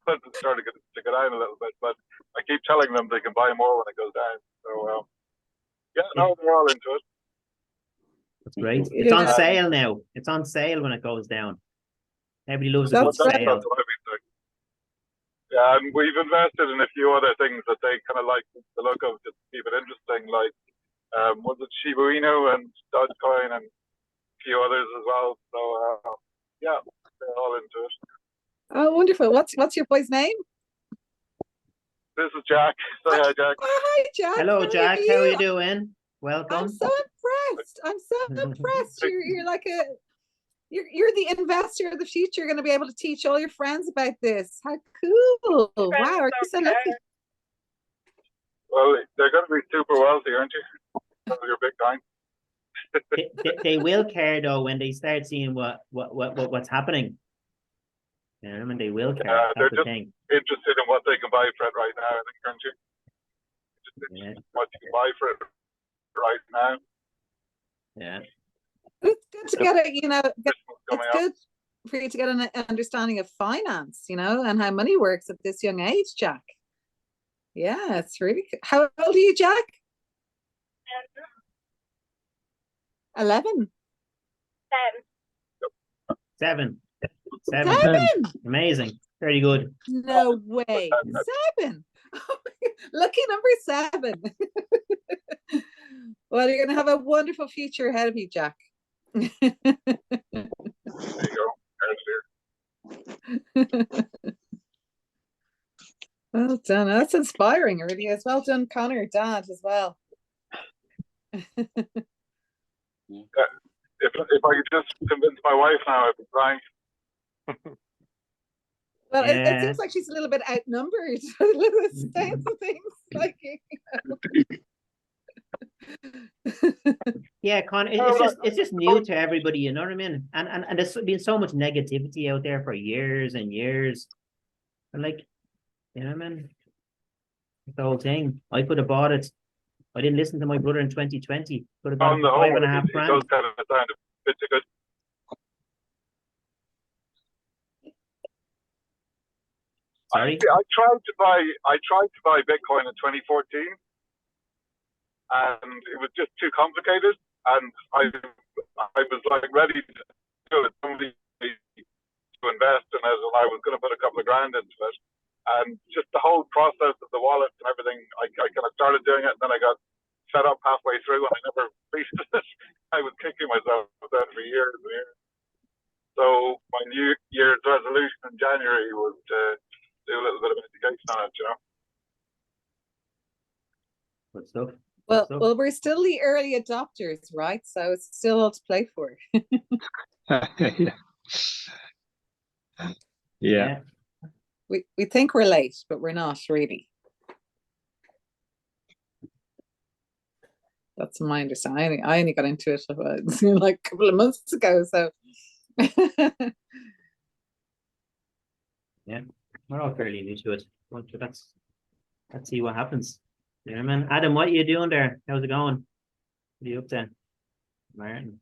But it's starting to go down a little bit. But I keep telling them they can buy more when it goes down. So yeah, no, they're all into it. That's great. It's on sale now. It's on sale when it goes down. Everybody loves a good sale. That's what I've been doing. Yeah, and we've invested in a few other things that they kind of like the look of, just to keep it interesting. Like was it Shiba Inu and Dogecoin and a few others as well. So yeah, they're all into it. Oh, wonderful. What's your boy's name? This is Jack. Say hi, Jack. Oh, hi, Jack. Hello, Jack. How are you doing? Welcome. I'm so impressed. I'm so impressed. You're like you're the investor of the future. You're going to be able to teach all your friends about this. How cool! Wow, are you so lucky? Well, they're going to be super wealthy, aren't you? You're big time. They will care though when they start seeing what's happening. Yeah, I mean, they will care. They're just interested in what they can buy for it right now, I think, aren't you? Just what you can buy for it right now. Yeah. It's good to get it's good for you to get an understanding of finance, you know, and how money works at this young age, Jack. Yeah, it's really good. How old are you, Jack? 11. 7. Amazing. Very good. No way. 7. Lucky number 7. Well, you're going to have a wonderful future ahead of you, Jack. There you go. Well done. That's inspiring, really. As well done, Connor, Dad, as well. If I could just convince my wife now, I'd be fine. Well, it Yeah. seems like she's a little bit outnumbered. A little bit sounds of things like. Yeah, Con, it's just new to everybody, you know what I mean? And there's been so much negativity out there for years and years. And like, you know what I mean? The whole thing. I could have bought it. I didn't listen to my brother in 2020. Could have got On it the for whole, 5.5 it grand. does kind of sound a bit too good. Sorry? I tried to buy Bitcoin in 2014, and it was just too complicated. And I was like ready to do it, somebody to invest, and I was going to put a couple of grand into it. And just the whole process of the wallet and everything, I kind of started doing it, and then I got fed up halfway through, and I never finished it. I was kicking myself then for years and years. So my New Year's resolution in January was to do a little bit of education on it, you know. Good stuff. Well, we're still the early adopters, right? So it's still all to play for. Yeah. We think we're late, but we're not really. That's my understanding. I only got into it like a couple of months ago, so. Yeah, we're all fairly new to it. Let's see what happens. Yeah, man. Adam, what are you doing there? How's it going? What are you up to? Martin.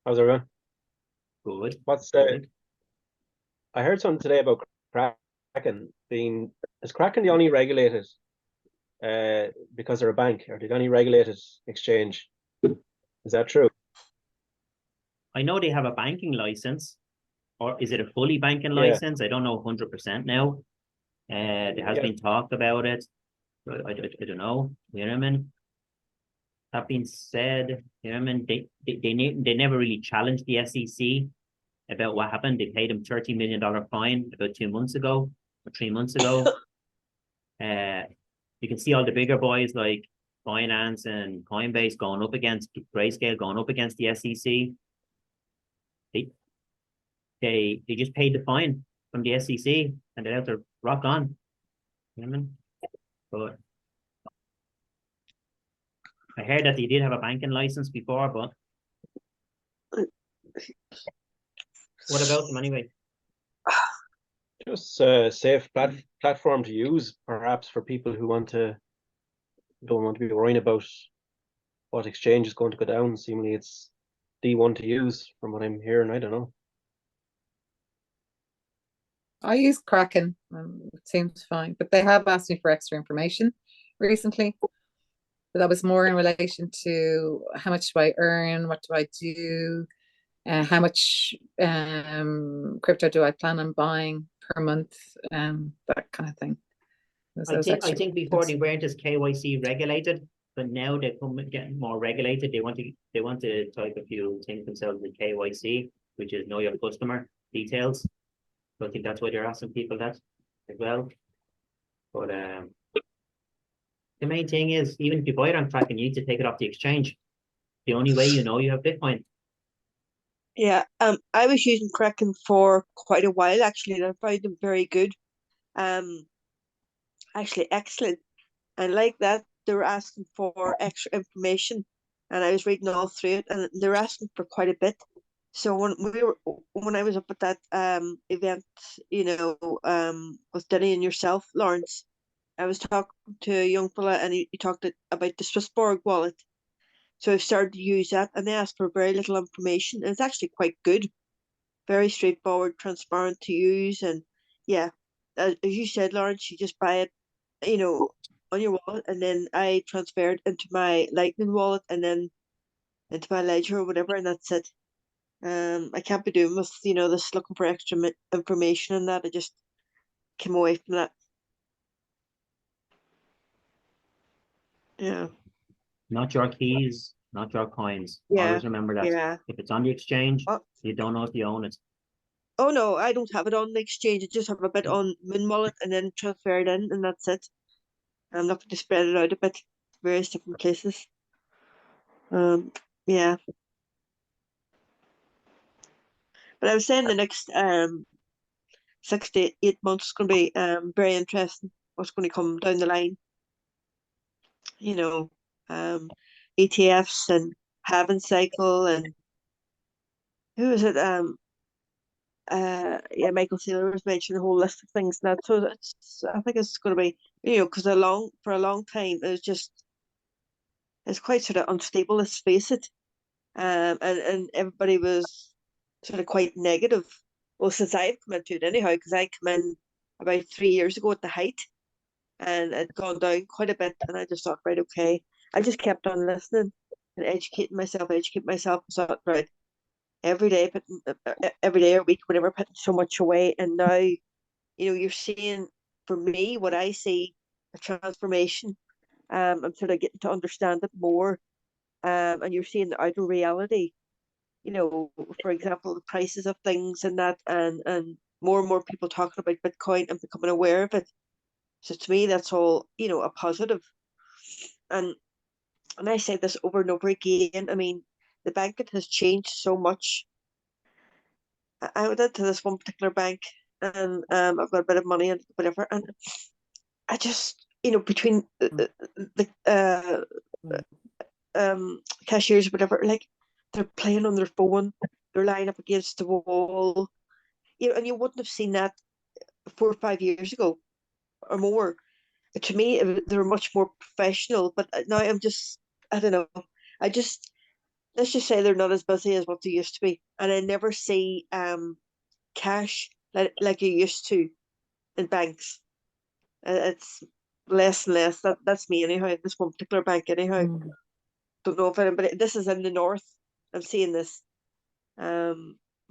How's everyone? Good. What's I heard something today about Kraken being, is Kraken the only regulated because they're a bank, or the only regulated exchange? Is that true? I know they have a banking license, or is it a fully banking license? I don't know 100% now. There has been talk about it. I don't know. You know what I mean? That being said, you know what I mean? They never really challenged the SEC about what happened. They paid him $30 million fine about 2 months ago or 3 months ago. You can see all the bigger boys like Binance and Coinbase going up against Grayscale, going up against the SEC. They just paid the fine from the SEC and they're out to rock on. You know what I mean? But I heard that they did have a banking license before, but what about them anyway? Just a safe platform to use, perhaps, for people who don't want to be worrying about what exchange is going to go down. Seemingly it's the one to use from what I'm hearing. I don't know. I use Kraken. It seems fine, but they have asked me for extra information recently. But that was more in relation to how much do I earn, what do I do, how much crypto do I plan on buying per month, that kind of thing. I think before they weren't as KYC regulated, but now they're getting more regulated. They want to type a few things themselves in KYC, which is know your customer details. So I think that's why they're asking people that as well. But the main thing is, even if you buy it on Kraken, you need to take it off the exchange. The only way you know you have Bitcoin. Yeah, I was using Kraken for quite a while actually, and I found them very good. Actually excellent. And like that, they were asking for extra information, and I was reading all through it, and they were asking for quite a bit. So when I was up at that event, with Denny and yourself, Lawrence, I was talking to a young fella, and he talked about the Swissborg wallet. So I've started to use that, and they asked for very little information, and it's actually quite good, very straightforward, transparent to use, and yeah, as you said, Lawrence, you just buy it, on your wallet, and then I transfer it into my Lightning wallet, and then into my Ledger or whatever, and that's it. I can't be doing with this looking for extra information and that. I just came away from that. Yeah. Not your keys, not your coins. Yeah. Always remember that. Yeah. If it's on the exchange, you don't know if you own it. Oh no, I don't have it on the exchange. I just have a bit on Min Wallet and then transfer it in, and that's it. I'm looking to spread it out a bit, various different places. Yeah. But I was saying the next 6 to 8 months is going to be very interesting. What's going to come down the line? You know, ETFs and halving cycle, and who is it? Yeah, Michael Saylor was mentioning a whole list of things now. So I think it's going to be, because for a long time it's quite sort of unstable. Let's face it. And everybody was sort of quite negative. Well, since I've come into it anyhow, because I came in about 3 years ago at the height, and it gone down quite a bit, and I just thought, right, okay. I just kept on listening and educating myself. I thought, right, every day or week, whatever, putting so much away, and now, you're seeing, for me, what I see, a transformation. I'm sort of getting to understand it more, and you're seeing the outer reality. For example, the prices of things and that, and more and more people talking about Bitcoin and becoming aware of it. So to me, that's all, a positive. And I say this over and over again. I mean, the banking has changed so much. I went into this one particular bank, and I've got a bit of money and whatever, and I just, between the cashiers or whatever, like, they're playing on their phone, they're lying up against the wall, and you wouldn't have seen that 4 or 5 years ago or more. To me, they were much more professional, but now I don't know. Let's just say they're not as busy as what they used to be, and I never see cash like you used to in banks. It's less and less. That's me anyhow. This one particular bank anyhow. Don't know if anybody. This is in the north. I'm seeing this. I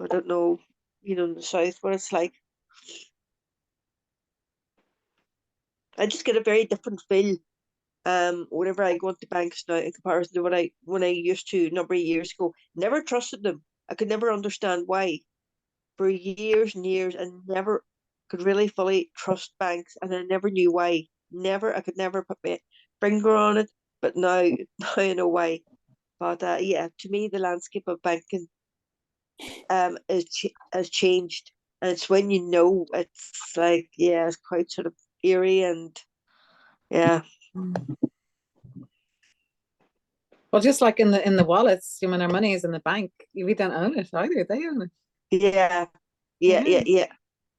don't know. In the south what it's like. I just get a very different feel. Whenever I go into banks now in comparison to when I used to a number of years ago. Never trusted them. I could never understand why. For years and years, I never could really fully trust banks, and I never knew why. I could never put my finger on it, but now I know why. But yeah, to me, the landscape of banking has changed, and it's when it's like, yeah, it's quite sort of eerie, and yeah. Well, just like in the wallets, when our money is in the bank, we don't own it either. They own it. Yeah.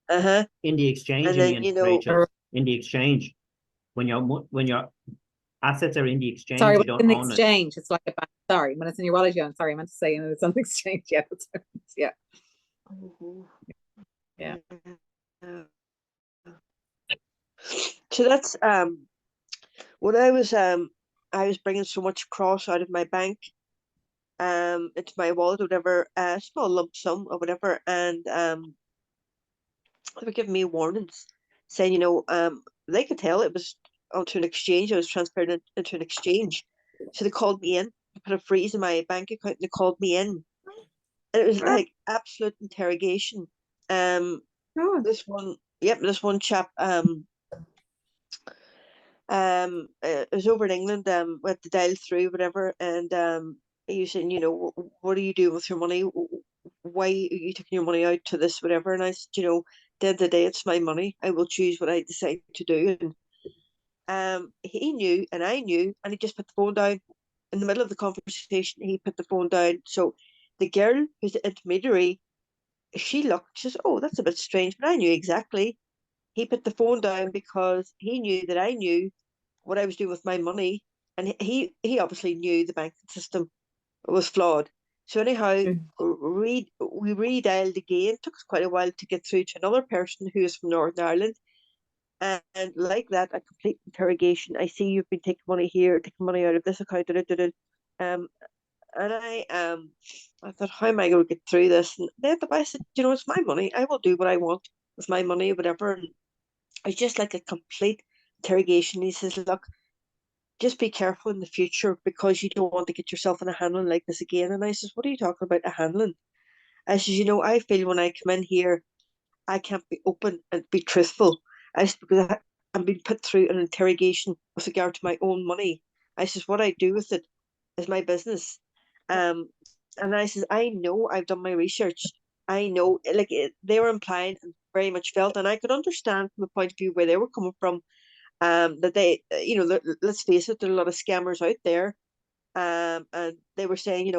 Uh-huh. In the exchange, and then, Rachel, in the exchange, when your assets are in the exchange, sorry, you don't in the own exchange, it's like a bank. Sorry, when it's in your wallet, you own. Sorry, I meant to say, it's on the exchange. Yeah, yeah. Yeah. So that's what I was bringing so much across out of my bank into my wallet or whatever, a small lump sum or whatever, and they were giving me warnings saying, they could tell it was onto an exchange. I was transferred into an exchange. So they called me in to put a freeze in my bank account, and they called me in. And it was like absolute interrogation. This one chap, it was over in England, we had to dial through whatever, and he was saying, what do you do with your money? Why are you taking your money out to this, whatever? And I said, at the end of the day, it's my money. I will choose what I decide to do. And he knew, and I knew, and he just put the phone down in the middle of the conversation. He put the phone down. So the girl who's the intermediary, she looked, she says, "Oh, that's a bit strange," but I knew exactly. He put the phone down because he knew that I knew what I was doing with my money, and he obviously knew the banking system was flawed. So anyhow, we redialed again. It took us quite a while to get through to another person who is from Northern Ireland, and like that, a complete interrogation. I see you've been taking money here, taking money out of this account, and I thought, how am I going to get through this? And then I said, it's my money. I will do what I want with my money, whatever. And it's just like a complete interrogation. He says, look, just be careful in the future because you don't want to get yourself in a handling like this again. And I says, what are you talking about, a handling? I says, I feel when I come in here, I can't be open and be truthful. I said, because I'm being put through an interrogation with regard to my own money. I says, what I do with it is my business. And I says, I know I've done my research. I know, like, they were implying in very much felt, and I could understand from the point of view where they were coming from. That they, let's face it, there are a lot of scammers out there. And they were saying,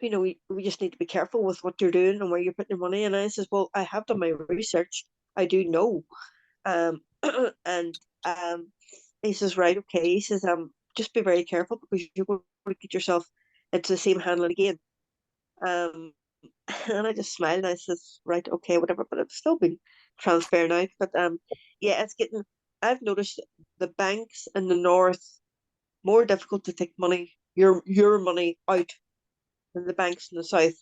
we just need to be careful with what you're doing and where you're putting your money. And I says, well, I have done my research. I do know. And he says, right, okay. He says, just be very careful because you're going to get yourself into the same handling again. And I just smiled and I says, right, okay, whatever. But I've still been transparent out. But yeah, I've noticed the banks in the north more difficult to take your money out than the banks in the south.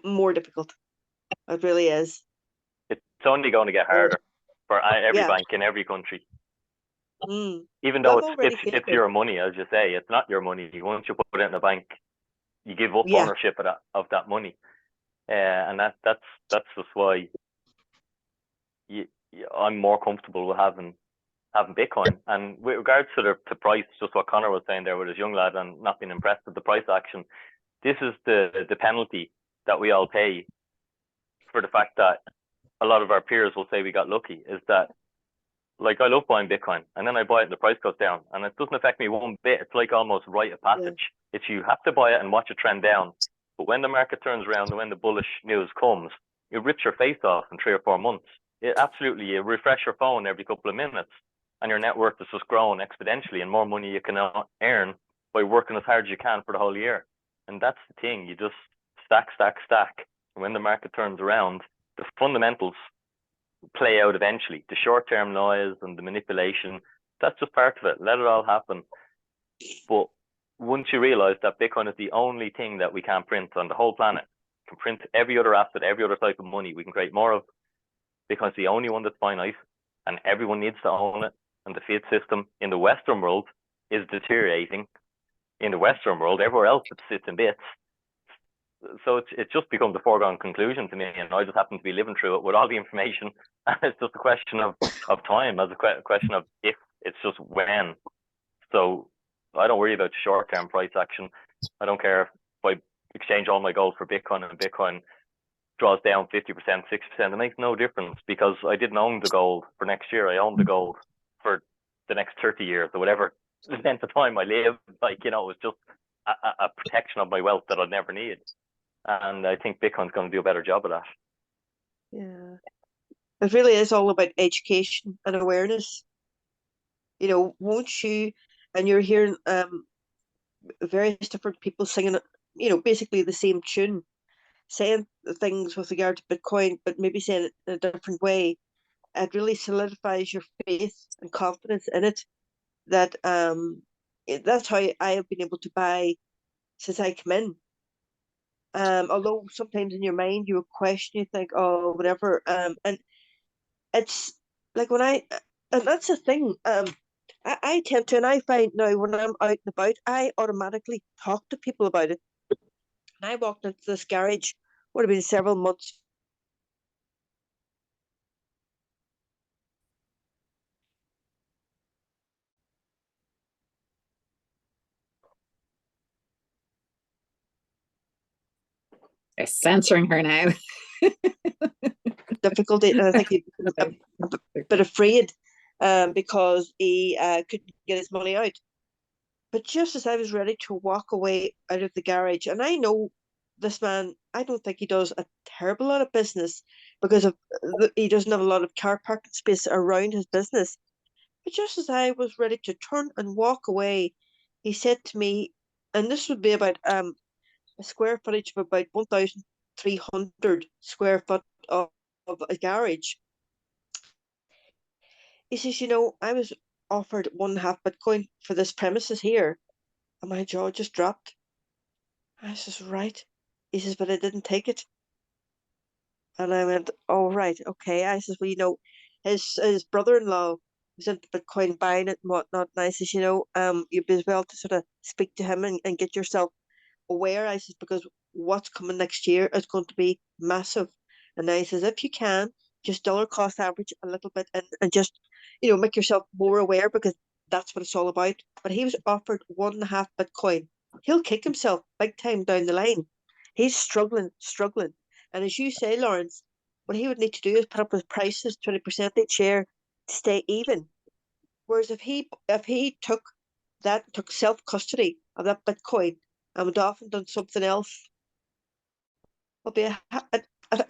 More difficult. It really is. It's only going to get harder for every Yeah. bank in every country. Mm. Even though Well, it's your money, as you say, it's not your money. Once you put it in a bank, you give up Yeah. ownership of that money, and that's just why I'm more comfortable with having Bitcoin. And with regards to the price, just what Connor was saying there with his young lad and not being impressed with the price action, this is the penalty that we all pay for the fact that a lot of our peers will say we got lucky. Is that, like, I love buying Bitcoin and then I buy it and the price goes down and it doesn't affect me one bit. It's like almost rite of passage. It's you have to buy it and watch it trend down. But when the market turns around and when the bullish news comes, you rip your face off in 3 or 4 months. You refresh your phone every couple of minutes and your net worth is just growing exponentially and more money you can earn by working as hard as you can for the whole year. And that's the thing. You just stack. And when the market turns around, the fundamentals play out eventually. The short-term noise and the manipulation, that's just part of it. Let it all happen. But once you realize that Bitcoin is the only thing that we can print on the whole planet, can print every other asset, every other type of money we can create more of. Bitcoin's the only one that's finite and everyone needs to own it. And the fiat system in the Western world is deteriorating. In the Western world, everywhere else it sits in bits. So it's just become the foregone conclusion to me, and I just happen to be living through it with all the information. And it's just a question of time, as a question of if, it's just when. So I don't worry about short-term price action. I don't care if I exchange all my gold for Bitcoin and Bitcoin draws down 50%, 60%. It makes no difference because I didn't own the gold for next year. I owned the gold for the next 30 years or whatever length of time I live. Like, it was just a protection of my wealth that I'd never need. And I think Bitcoin's going to do a better job of that. Yeah. It really is all about education and awareness. Won't you, and you're hearing various different people singing, basically the same tune, saying things with regard to Bitcoin, but maybe saying it in a different way. It really solidifies your faith and confidence in it. That's how I have been able to buy since I come in. Although sometimes in your mind you would question, you think, oh, whatever. And it's like and that's the thing. I tend to, and I find now when I'm out and about, I automatically talk to people about it. And I walked into this garage, would have been several months. They're censoring her now. Difficulty, and I think he was a bit afraid because he couldn't get his money out. But just as I was ready to walk away out of the garage, and I know this man, I don't think he does a terrible lot of business because he doesn't have a lot of car parking space around his business. But just as I was ready to turn and walk away, he said to me, and this would be about a square footage of about 1,300 square foot of a garage. He says, I was offered 1.5 Bitcoin for this premises here. And my jaw just dropped. I says, right. He says, but I didn't take it. And I went, oh, right, okay. I says, well, his brother-in-law was into Bitcoin buying it and whatnot. And I says, you'd be as well to sort of speak to him and get yourself aware. I says, because what's coming next year is going to be massive. And I says, if you can, just dollar cost average a little bit and just, make yourself more aware because that's what it's all about. But he was offered 1.5 Bitcoin. He'll kick himself big time down the line. He's struggling. And as you say, Lawrence, what he would need to do is put up his prices 20% each year to stay even. Whereas if he took self custody of that Bitcoin and went off and done something else, would be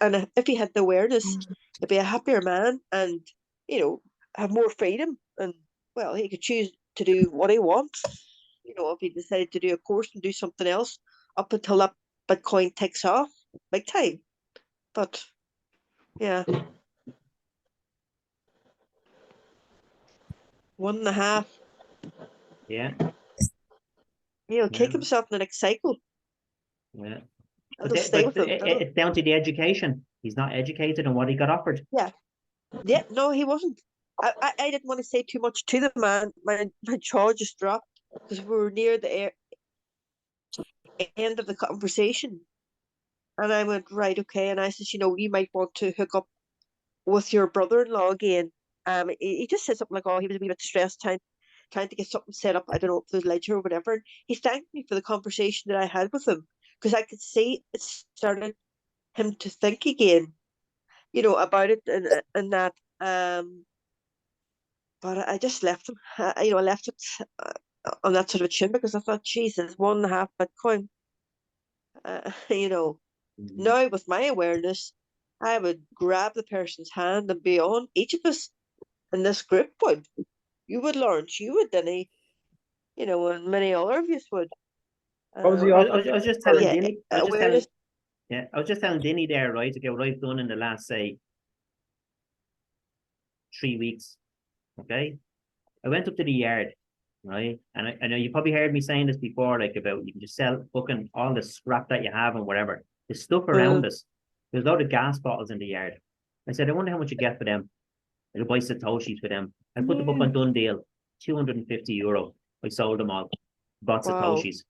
and if he had the awareness, he'd be a happier man, and have more freedom, and well, he could choose to do what he wants. If he decided to do a course and do something else up until that Bitcoin takes off big time. But yeah, 1.5. Yeah. He'll kick himself in the next cycle. Yeah. It'll But stay with him. it's down to the education. He's not educated on what he got offered. Yeah. Yeah, no, he wasn't. I didn't want to say too much to the man. My jaw just dropped because we were near the end of the conversation. And I went, right, okay. And I said, you might want to hook up with your brother-in-law again. He just said something like, oh, he was a wee bit stressed trying to get something set up. I don't know if there's ledger or whatever. And he thanked me for the conversation that I had with him, because I could see it started him to think again, about it and that. But I just left him. I left it on that sort of a tune, because I thought, Jesus, 1.5 Bitcoin. Now with my awareness, I would grab the person's hand and be on. Each of us in this group would. You would, Lawrence. You would, Denny. And many other of you would. I was just telling Dinny. I was just telling Dinny there, right, to get what I've done in the last, say, 3 weeks. Okay, I went up to the yard, right, and I know you probably heard me saying this before, like about you can just sell fucking all the scrap that you have and whatever. The stuff around us. There's a lot of gas bottles in the yard. I said, I wonder how much you get for them. I'll buy Satoshis for them. I put them up on Dundee, €250. I sold them all. Bought Satoshis.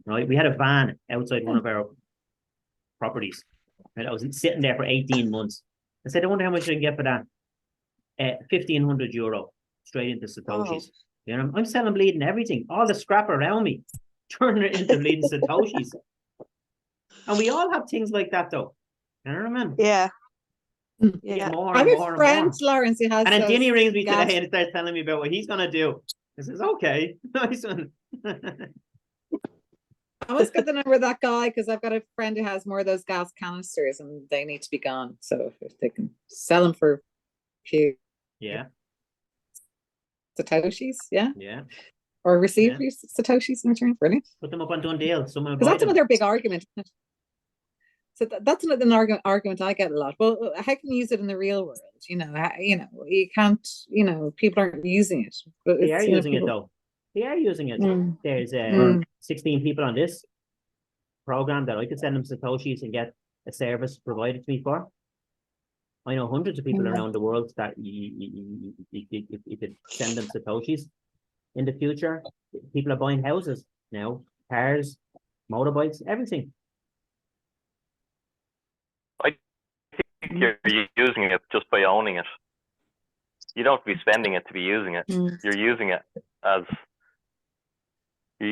Right, we had a van outside one of our properties. Right, I was sitting there for 18 months. I said, I wonder how much I can get for that. €1,500 straight into Satoshis. I'm selling bleeding everything, all the scrap around me, turning it into bleeding Satoshis. And we all have things like that, though. You know what I mean? Yeah. Yeah. I have a friend, Lawrence, who has. And then Dinny rings me today and starts telling me about what he's gonna do. I says, okay, nice one. I must get the number of that guy, because I've got a friend who has more of those gas canisters and they need to be gone. So if they can sell them for a few. Yeah. Satoshis, yeah. Yeah. Or receive Satoshis in return. Brilliant. Put them up on Dundee. Because that's another big argument. So that's another argument I get a lot. Well, how can you use it in the real world? You can't. People aren't using it. But they are using it though. They are using it. There's 16 people on this program that I could send them Satoshis and get a service provided to me for. I know hundreds of people around the world that you could send them Satoshis. In the future, people are buying houses now, cars, motorbikes, everything. I think you're using it just by owning it. You don't have to be spending it to be using it. You're using it as a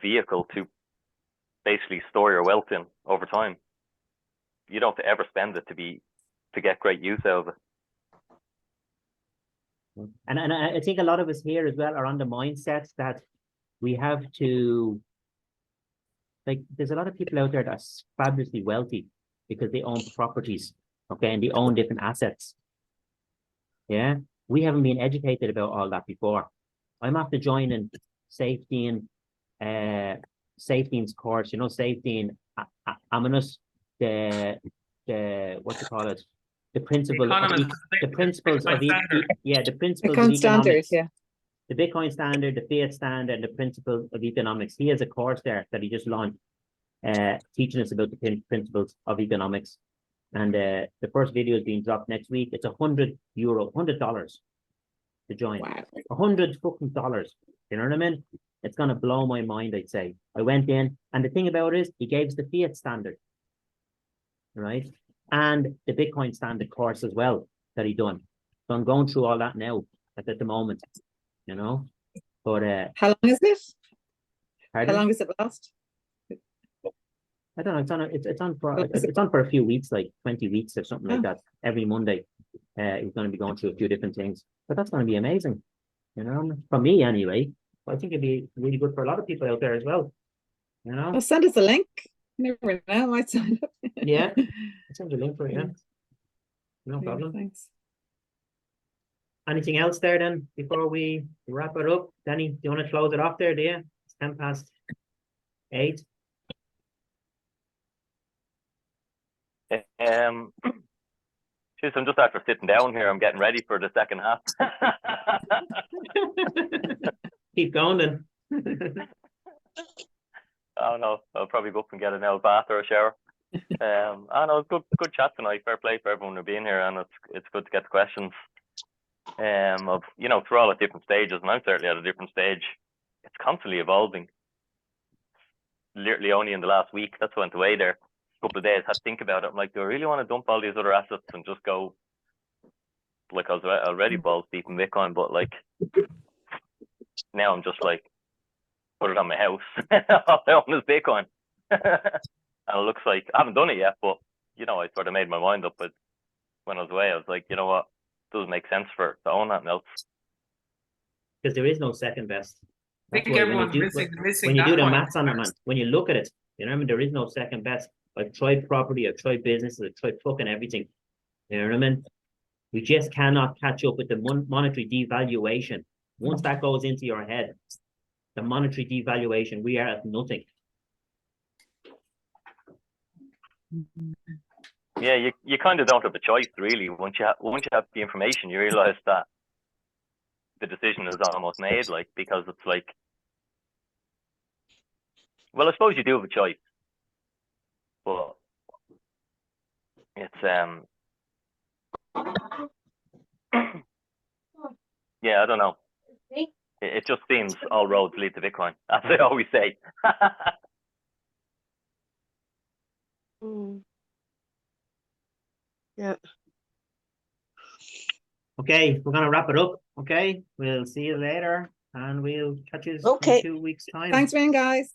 vehicle to basically store your wealth in over time. You don't have to ever spend it to get great use out of it. And I think a lot of us here as well are on the mindset that we have to, like, there's a lot of people out there that's fabulously wealthy because they own properties, okay, and they own different assets. Yeah, we haven't been educated about all that before. I'm after joining Safety Safety's course, Safety and Aminus, the what you call it, the principles of economics. The Bitcoin standard, the fiat standard, the principles of economics. He has a course there that he just launched, teaching us about the principles of economics. And the first video is being dropped next week. It's $100 to join. Wow. $100 fucking dollars. You know what I mean? It's gonna blow my mind, I'd say. I went in, and the thing about it is he gave us the fiat standard, right? And the Bitcoin standard course as well that he done. So I'm going through all that now at the moment, But how long is this? Pardon? How long does it last? I don't know, it's on for a few weeks, like 20 weeks or something like that. Every Monday, he's going to be going through a few different things, but that's going to be amazing, you know, for me anyway. I think it'd be really good for a lot of people out there as well, you know. Well, send us a link. You never know, I might sign up. Yeah, I'll send you a link for it, yeah. No Yeah, problem. thanks. Anything else there then before we wrap it up? Danny, do you want to close it off there, do you? It's 8:10. Jeez, I'm just after sitting down here. I'm getting ready for the second half. Keep going then. Oh no, I'll probably go up and get an old bath or a shower. I know, good chat tonight. Fair play for everyone who being here, and it's good to get the questions. Of, you know, through all at different stages, and I'm certainly at a different stage. It's constantly evolving. Literally only in the last week, that's went away there. A couple of days, had to think about it. I'm like, do I really want to dump all these other assets and just go? Like, I was already balls deep in Bitcoin, but like now I'm just like, put it on my house. All I own is Bitcoin. And it looks like I haven't done it yet, but you know, I sort of made my mind up. But when I was away, I was like, you know what, it doesn't make sense to own that else. Because there is no second best. I think everyone's missing when you that do the point. maths on it, man, when you look at it, you know what I mean? There is no second best. I've tried property, I've tried business, I've tried fucking everything. You know what I mean? We just cannot catch up with the monetary devaluation. Once that goes into your head, the monetary devaluation, we are at nothing. Yeah, you kind of don't have a choice really. Once you have the information, you realize that the decision is almost made. Like, because it's like, well, I suppose you do have a choice, but it's yeah, I don't know. It just seems all roads lead to Bitcoin, as I always say. Yeah. Okay, we're gonna wrap it up. Okay, we'll see you later, and we'll catch you Okay. in 2 weeks' time. Thanks, man, guys.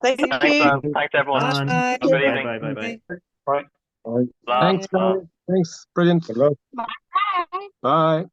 Thank you. Thanks everyone. Bye. Have a good evening. Bye. Bye. Bye. Thanks, guys. Thanks. Brilliant. Bye.